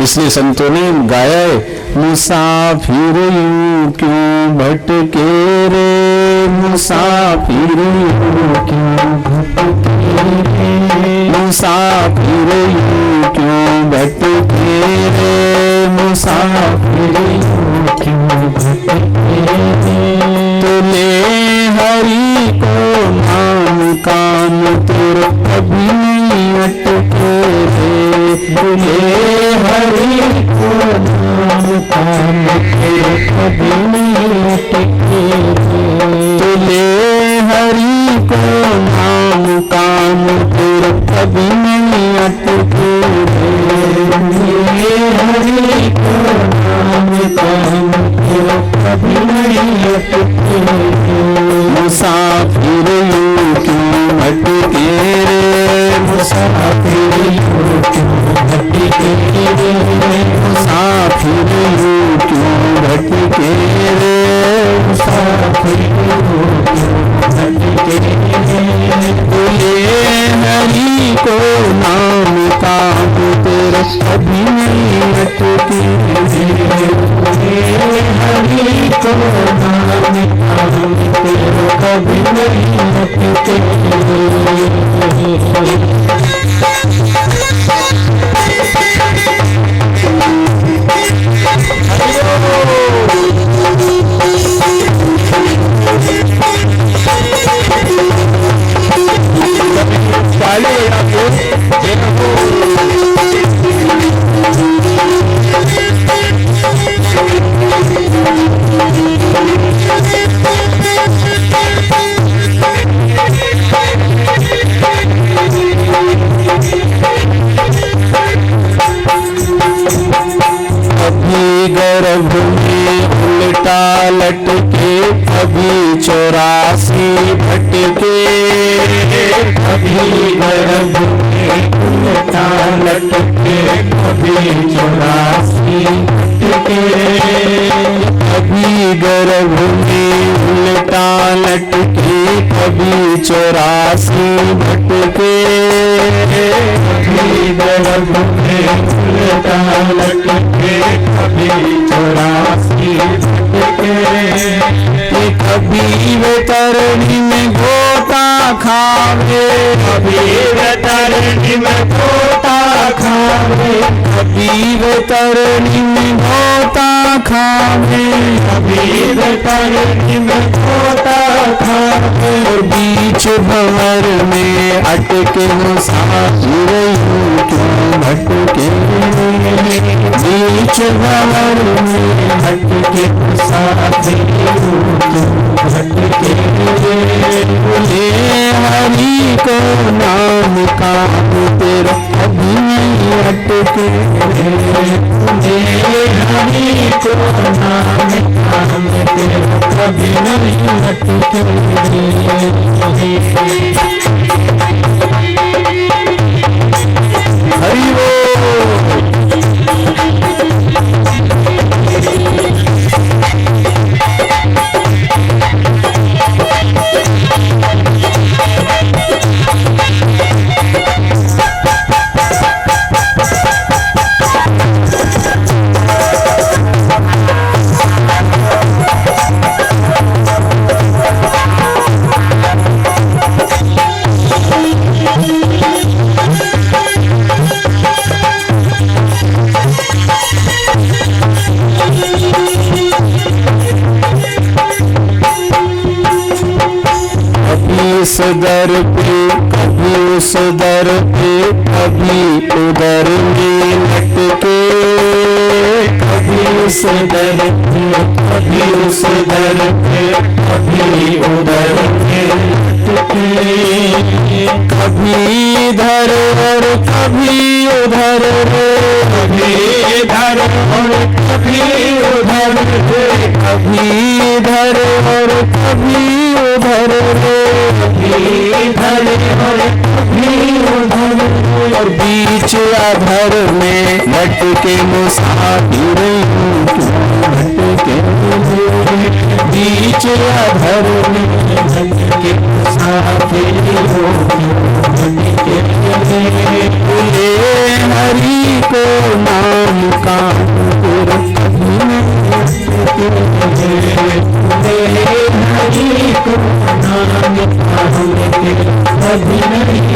इसलिए संतों ने गाया है, मुसाफिर यूं क्यों भटके रे, मुसाफिर यूं क्यों भटके रे, मुसाफिर यूं क्यों भटके रे, मुसाफिर यूं क्यों भटके रे। तो ले हरि को नाम काम तेरे कभी नहीं अटके रे, ले हरि को नाम काम तेरे कभी नहीं अटके रे। तो ले हरि को नाम काम तेरे कभी नहीं अटके रे, ले हरि को नाम काम तेरे कभी नहीं अटके रे। मुसाफिर यूं क्यों भटके रे, मुसाफिर यूं क्यों भटके रे, मुसाफिर यूं क्यों भटके रे, मुसाफिर यूं क्यों भटके रे। बोले हरि को नाम काम तेरे कभी नहीं अटके रे, बोले हरि को नाम काम तेरे कभी नहीं अटके रे। गर्भ में उल्टा लटके, कभी 84 भटके, कभी गर्भ में उल्टा लटके, कभी 84 भटके, कभी गर्भ में उल्टा लटके, कभी 84 भटके, कभी गर्भ में उल्टा लटके, कभी 84 भटके। कभी वे तरणी में गोता खावे, कभी वे तरणी में गोता खावे, कभी वे तरणी में गोता खावे, कभी वे तरणी में गोता खावे। और बीच भंवर में अटके मुसाफिर यूं क्यों भटके, बीच भंवर में अटके मुसाफिर यूं क्यों भटके। बोले हरि को नाम काम तेरा कभी नहीं अटके रे, बोले हरि को नाम काम तेरा कभी नहीं अटके रे। हरि बोल। इस दर पे कभी उस दर पे कभी उधर में लटके, कभी उस दर पे कभी उस दर पे कभी उधर में लटके, कभी इधर और कभी उधर रे, कभी इधर और कभी उधर रे, कभी इधर और कभी उधर रे, कभी इधर और कभी उधर, और बीच अधर में लटके मुसाफिर हूँ क्यों भटके, बीच अधर में लटके मुसाफिर हूँ क्यों भटके, बोले हरि को नाम का कभी नहीं, हरि को नाम कभी नहीं।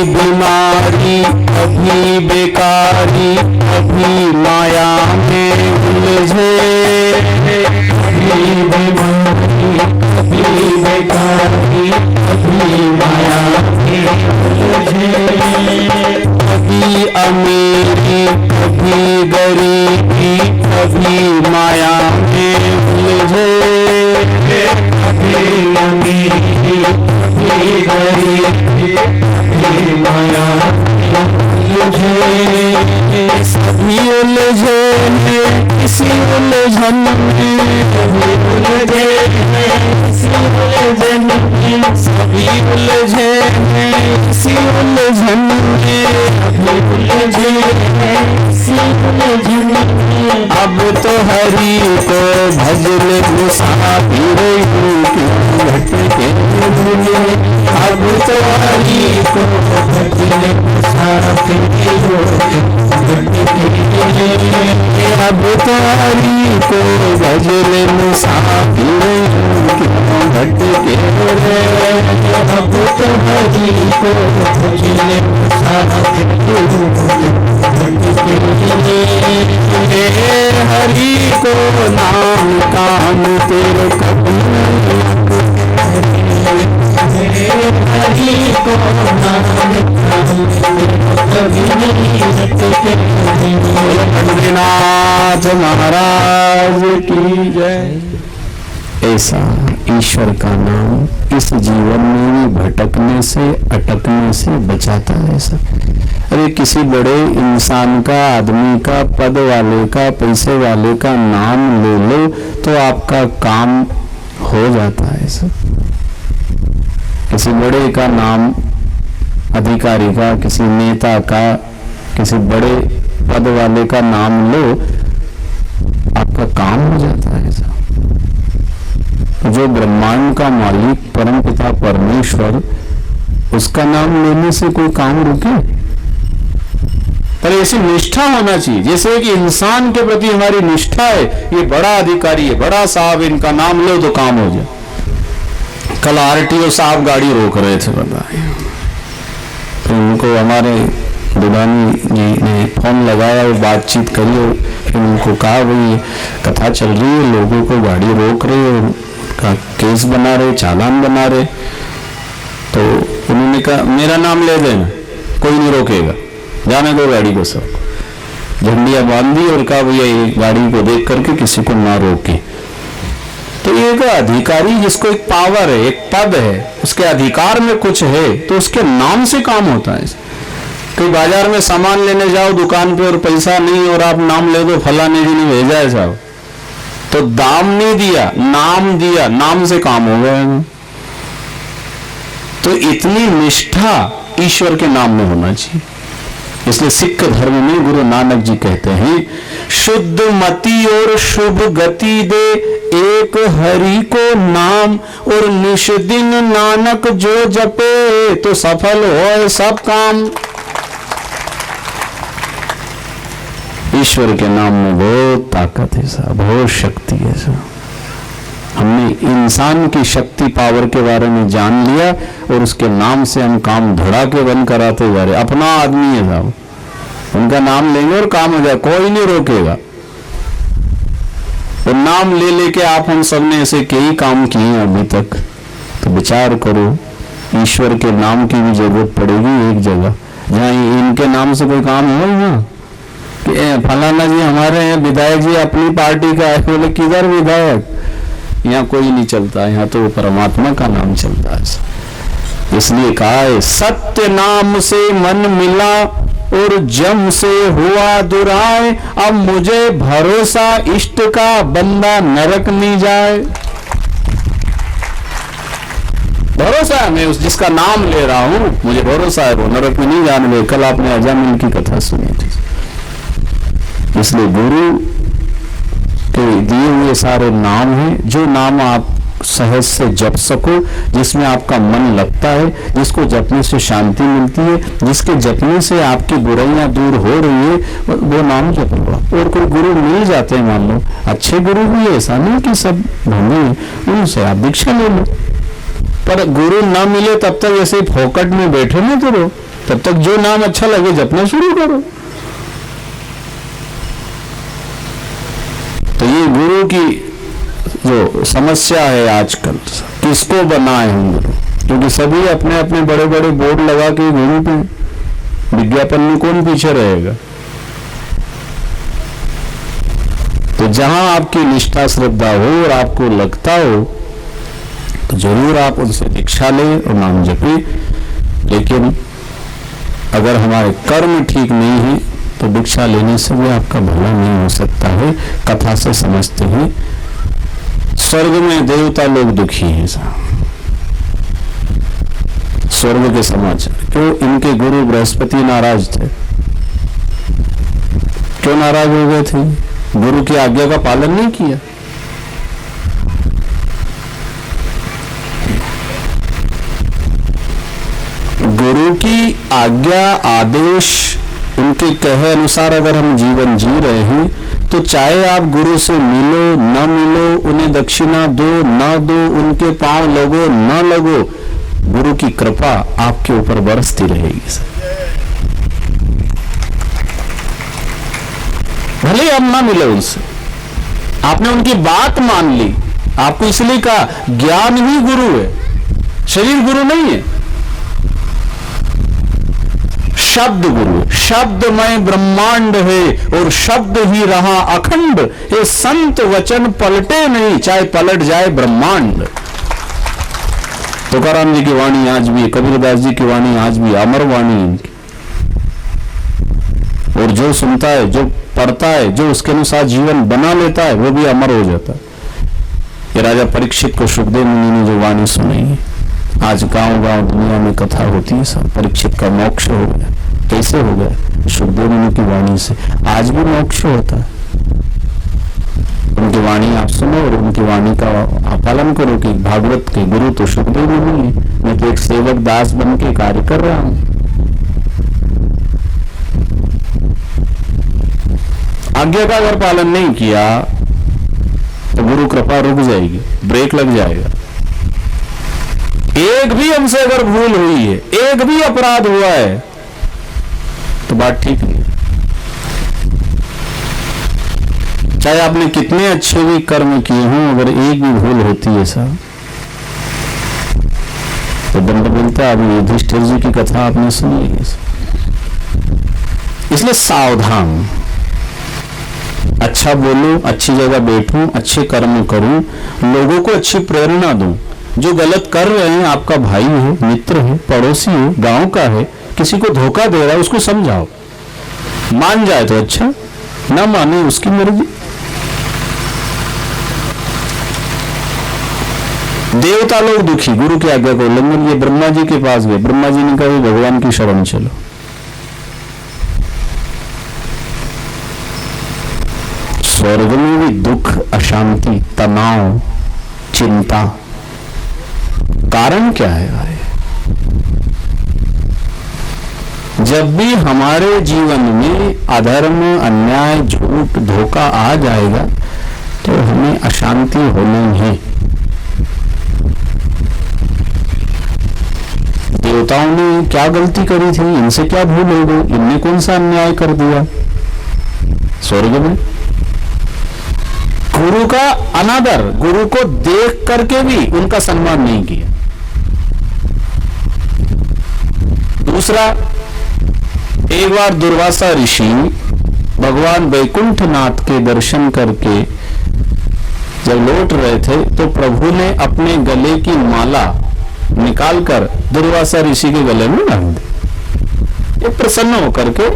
बीमारी अभी बेकारी अभी माया में उलझे, अभी बीमारी अभी बेकारी अभी माया में उलझे, अभी अमीरी अभी गरीबी अभी माया में उलझे, अभी अमीरी अभी गरीबी माया उलझे, सभी उलझे किसी उलझन में, सभी उलझे किसी उलझन में, सभी उलझे किसी उलझन में, सभी उलझे किसी उलझन में, अब तो हरि को भज ले मुसाफिर हूँ क्यों भटके, अब तो हरि को भज ले मुसाफिर हूँ अब तो हरि को भज ले मुसाफिर हूँ क्यों भटके, अब तो हरि को भज ले मुसाफिर हूँ भटके, हरि को नाम काम तेरे कभी हरि को नाम कभी नहीं, पंडितनाथ महाराज की जय। ऐसा ईश्वर का नाम इस जीवन में भी भटकने से अटकने से बचाता है। ऐसा अरे किसी बड़े इंसान का, आदमी का, पद वाले का, पैसे वाले का नाम ले लो तो आपका काम हो जाता है। ऐसा किसी बड़े का नाम, अधिकारी का, किसी नेता का, किसी बड़े पद वाले का नाम लो, आपका काम हो जाता है। ऐसा जो ब्रह्मांड का मालिक परमपिता परमेश्वर, उसका नाम लेने से कोई काम रुके? पर ऐसी निष्ठा होना चाहिए जैसे कि इंसान के प्रति हमारी निष्ठा है। ये बड़ा अधिकारी है, बड़ा साहब, इनका नाम लो तो काम हो जाए। कल आरटीओ साहब गाड़ी रोक रहे थे, बताए, तो उनको हमारे दुलानी जी ने फोन लगाया, वो बातचीत करी और फिर उनको कहा भाई कथा चल रही है, लोगों को गाड़ी रोक रही है, उनका केस बना रहे, चालान बना रहे। तो उन्होंने कहा मेरा नाम ले देना, कोई नहीं रोकेगा, जाने दो गाड़ी को। सब झंडियां बांध दी और कहा भैया ये गाड़ी को देख करके किसी को ना रोके। तो ये एक अधिकारी जिसको एक पावर है, एक पद है, उसके अधिकार में कुछ है तो उसके नाम से काम होता है। कई बाजार में सामान लेने जाओ दुकान पे और पैसा नहीं और आप नाम ले दो, फलाने जी ने भेजा है साहब, तो दाम नहीं दिया, नाम दिया, नाम से काम हो गया। तो इतनी निष्ठा ईश्वर के नाम में होना चाहिए। इसलिए सिख धर्म में गुरु नानक जी कहते हैं, शुद्ध मति और शुभ गति दे एक हरि को नाम, और निश दिन नानक जो जपे तो सफल हो सब काम। ईश्वर के नाम में बहुत ताकत है साहब, बहुत शक्ति है साहब। हमने इंसान की शक्ति पावर के बारे में जान लिया और उसके नाम से हम काम धड़ा के बंद कराते जा रहे। अपना आदमी है साहब, उनका नाम लेंगे और काम हो जाए, कोई नहीं रोकेगा। और नाम ले लेके आप हम सब ने ऐसे कई काम किए अभी तक, तो विचार करो ईश्वर के नाम की भी जरूरत पड़ेगी एक जगह, जहाँ इनके नाम से कोई काम हो ना कि फलाना जी हमारे हैं विधायक जी अपनी पार्टी का है, बोले किधर विधायक, यहाँ कोई नहीं चलता, यहाँ तो परमात्मा का नाम चलता है। इसलिए कहा है, सत्य नाम से मन मिला और जम से हुआ दुराए, अब मुझे भरोसा इष्ट का बंदा नरक नहीं जाए। भरोसा है, मैं उस जिसका नाम ले रहा हूं मुझे भरोसा है वो नरक में नहीं जाने दे। कल आपने अजामिल की कथा सुनी थी। इसलिए गुरु के दिए हुए सारे नाम हैं, जो नाम आप सहज से जप सको, जिसमें आपका मन लगता है, जिसको जपने से शांति मिलती है, जिसके जपने से आपकी बुराइयां दूर हो रही है, वो नाम जप लो। और कोई गुरु मिल जाते हैं, मान लो अच्छे गुरु भी, ऐसा नहीं कि सब भंगे हैं, उनसे आप दीक्षा ले लो। पर गुरु ना मिले तब तक ऐसे ही फोकट में बैठे ना करो, तब तक जो नाम अच्छा लगे जपना शुरू करो। तो ये गुरु की जो समस्या है आजकल, किसको बनाए हम गुरु, क्योंकि सभी अपने अपने बड़े बड़े बोर्ड लगा के गुरु पे विज्ञापन में कौन पीछे रहेगा। तो जहां आपकी निष्ठा श्रद्धा हो और आपको लगता हो तो जरूर आप उनसे दीक्षा लें और नाम जपे। लेकिन अगर हमारे कर्म ठीक नहीं है तो दीक्षा लेने से भी आपका भला नहीं हो सकता है। कथा से समझते हैं, स्वर्ग में देवता लोग दुखी हैं साहब, स्वर्ग के समाचार। क्यों? इनके गुरु बृहस्पति नाराज थे। क्यों नाराज हो गए थे? गुरु की आज्ञा का पालन नहीं किया। गुरु की आज्ञा आदेश उनके कहे अनुसार अगर हम जीवन जी रहे हैं तो चाहे आप गुरु से मिलो न मिलो, उन्हें दक्षिणा दो न दो, उनके पांव लगो न लगो, गुरु की कृपा आपके ऊपर बरसती रहेगी। भले हम ना मिले उनसे, आपने उनकी बात मान ली, आपको इसलिए कहा ज्ञान ही गुरु है, शरीर गुरु नहीं है। शब्द गुरु, शब्दमय ब्रह्मांड है और शब्द ही रहा अखंड। ये संत वचन पलटे नहीं, चाहे पलट जाए ब्रह्मांड। तुकाराम जी की वाणी आज भी, कबीरदास जी की वाणी आज भी अमर वाणी इनकी। और जो सुनता है, जो पढ़ता है, जो उसके अनुसार जीवन बना लेता है, वो भी अमर हो जाता है। ये राजा परीक्षित को सुखदेव मुनि ने जो वाणी सुनाई है, आज गांव गांव दुनिया में कथा होती है सब। परीक्षित का मोक्ष हो गया, कैसे हो गया? सुखदेव मुनि की वाणी से। आज भी मोक्ष होता है। उनकी वाणी आप सुनो और उनकी वाणी का आप पालन करो कि भागवत के गुरु तो सुखदेव मुनि है, मैं तो एक सेवक दास बन के कार्य कर रहा हूं। आज्ञा का अगर पालन नहीं किया तो गुरु कृपा रुक जाएगी, ब्रेक लग जाएगा। एक भी हमसे अगर भूल हुई है, एक भी अपराध हुआ है तो बात ठीक नहीं। चाहे आपने कितने अच्छे भी कर्म किए हों, अगर एक भी भूल होती है साहब तो दंड मिलता है। अभी युधिष्ठिर जी की कथा आपने सुनी है। इसलिए सावधान, अच्छा बोलूं, अच्छी जगह बैठूं, अच्छे कर्म करूं, लोगों को अच्छी प्रेरणा दूं। जो गलत कर रहे हैं, आपका भाई है, मित्र है, पड़ोसी है, गांव का है, किसी को धोखा दे रहा है, उसको समझाओ। मान जाए तो अच्छा, ना माने उसकी मर्जी। देवता लोग दुखी, गुरु की आज्ञा को उल्लंघन। ये ब्रह्मा जी के पास गए, ब्रह्मा जी ने कहा भगवान की शरण चलो। स्वर्ग में भी दुख, अशांति, तनाव, चिंता, कारण क्या है भाई? जब भी हमारे जीवन में अधर्म, अन्याय, झूठ, धोखा आ जाएगा तो हमें अशांति होनी है। देवताओं ने क्या गलती करी थी? इनसे क्या भूल हो गई? इनने कौन सा अन्याय कर दिया? स्वर्ग में गुरु का अनादर, गुरु को देख करके भी उनका सम्मान नहीं किया। दूसरा, एक बार दुर्वासा ऋषि भगवान वैकुंठनाथ के दर्शन करके जब लौट रहे थे तो प्रभु ने अपने गले की माला निकालकर दुर्वासा ऋषि के गले में डाल दी। ये प्रसन्न होकर के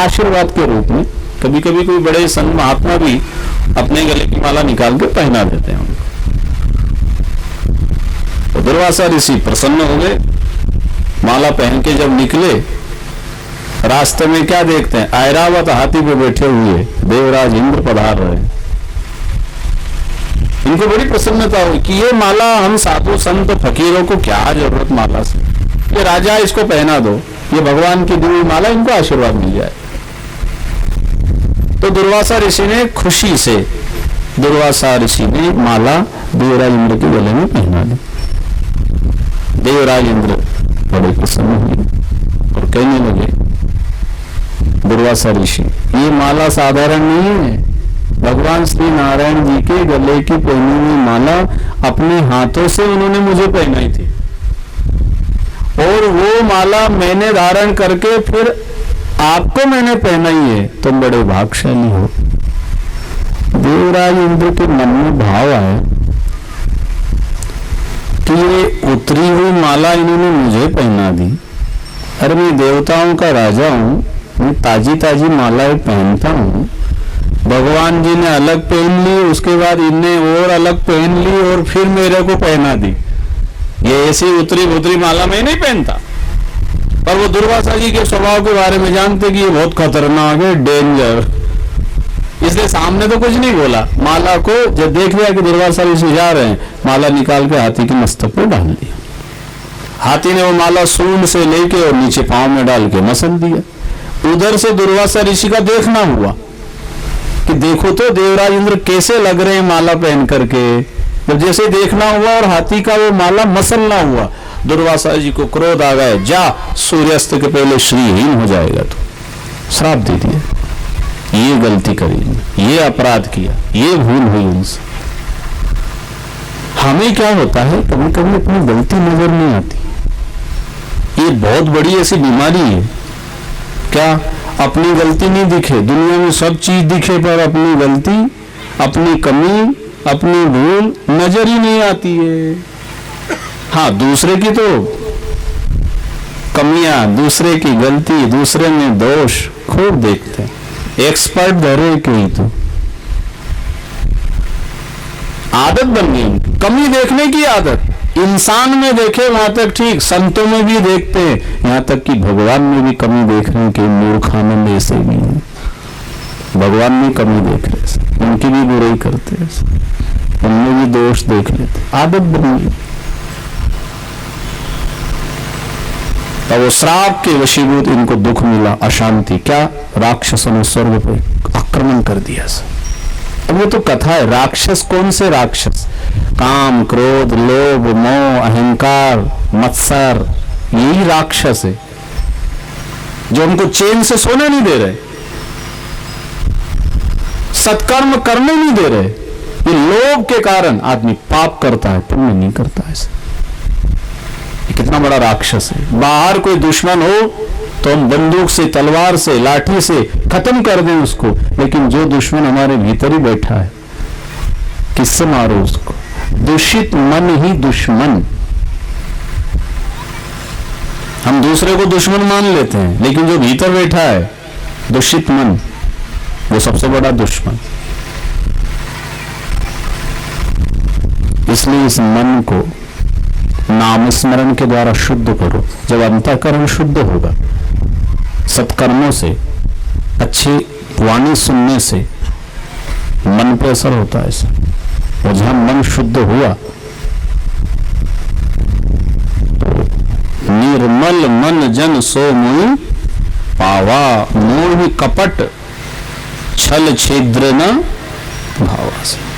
आशीर्वाद के रूप में, कभी कभी कोई बड़े संत महात्मा भी अपने गले की माला निकाल के पहना देते हैं उनको। तो दुर्वासा ऋषि प्रसन्न हो गए, माला पहन के जब निकले, रास्ते में क्या देखते हैं? ऐरावत हाथी पे बैठे हुए देवराज इंद्र पधार रहे हैं। इनको बड़ी प्रसन्नता हुई कि ये माला हम साधु संत फकीरों को क्या जरूरत माला से, ये राजा इसको पहना दो, ये भगवान की दी हुई माला, इनको आशीर्वाद मिल जाए। तो दुर्वासा ऋषि ने खुशी से माला देवराज इंद्र के गले में पहना दी। देवराज इंद्र बड़े प्रसन्न हुए और कहने लगे, दुर्वासा ऋषि, ये माला साधारण नहीं है, भगवान श्री नारायण जी के गले की पहनी हुई माला अपने हाथों से उन्होंने मुझे पहनाई थी, और वो माला मैंने धारण करके फिर आपको मैंने पहनाई है। तुम बड़े भाग्यशाली हो। देवराज इंद्र के मन में भाव आया कि ये उतरी हुई माला इन्होंने मुझे पहना दी। अरे मैं देवताओं का राजा हूं, मैं ताजी ताजी मालाएं पहनता हूं। भगवान जी ने अलग पहन ली, उसके बाद इनने और अलग पहन ली और फिर मेरे को पहना दी। ये ऐसी उतरी भुतरी माला मैं नहीं पहनता। पर वो दुर्वासा जी के स्वभाव के बारे में जानते कि ये बहुत खतरनाक है, डेंजर, इसलिए सामने तो कुछ नहीं बोला। माला को जब देख लिया कि दुर्वासा ऋषि जा रहे हैं, माला निकाल के हाथी के मस्तक पर डाल दिया। हाथी ने वो माला सूंड से लेके और नीचे पांव में डाल के मसल दिया। उधर से दुर्वासा ऋषि का देखना हुआ कि देखो तो देवराज इंद्र कैसे लग रहे हैं माला पहन करके। जब जैसे देखना हुआ और हाथी का वो माला मसलना हुआ, दुर्वासा जी को क्रोध आ गया, जा सूर्यास्त के पहले श्रीहीन हो जाएगा। तो श्राप दे दिया, ये गलती करी, ये अपराध किया, ये भूल हुई उनसे। हमें क्या होता है, कभी कभी अपनी गलती नजर नहीं आती। ये बहुत बड़ी ऐसी बीमारी है। क्या अपनी गलती नहीं दिखे? दुनिया में सब चीज दिखे पर अपनी गलती, अपनी कमी, अपनी भूल नजर ही नहीं आती है। हाँ, दूसरे की तो कमियां, दूसरे की गलती, दूसरे में दोष खूब देखते हैं। एक्सपर्ट धरे कोई तो आदत बन गई, कमी देखने की आदत। इंसान में देखे वहां तक ठीक, संतों में भी देखते हैं, यहां तक कि भगवान में भी कमी देखने के मूर्खानंद ऐसे भी हैं। भगवान में कमी देख रहे, उनकी भी बुराई करते हैं, उनमें भी दोष देख लेते, आदत बन गई। तो वो श्राप के वशीभूत इनको दुख मिला, अशांति। क्या? राक्षसों ने स्वर्ग पर आक्रमण कर दिया। अब ये तो कथा है। राक्षस कौन से राक्षस? काम, क्रोध, लोभ, मोह, अहंकार, मत्सर, यही राक्षस है जो हमको चैन से सोने नहीं दे रहे, सत्कर्म करने नहीं दे रहे। ये लोभ के कारण आदमी पाप करता है, पुण्य नहीं करता है। कितना बड़ा राक्षस है। बाहर कोई दुश्मन हो तो हम बंदूक से, तलवार से, लाठी से खत्म कर दें उसको, लेकिन जो दुश्मन हमारे भीतर ही बैठा है, किससे मारो उसको? दूषित मन ही दुश्मन। हम दूसरे को दुश्मन मान लेते हैं, लेकिन जो भीतर बैठा है दूषित मन, वो सबसे बड़ा दुश्मन। इसलिए इस मन को नाम स्मरण के द्वारा शुद्ध करो। जब अंतःकरण शुद्ध होगा, सत्कर्मों से, अच्छी वाणी सुनने से, मन पे असर होता है इससे। और जहां मन शुद्ध हुआ तो निर्मल मन जन सो मोहि पावा, मोहि कपट छल छिद्र न भावा।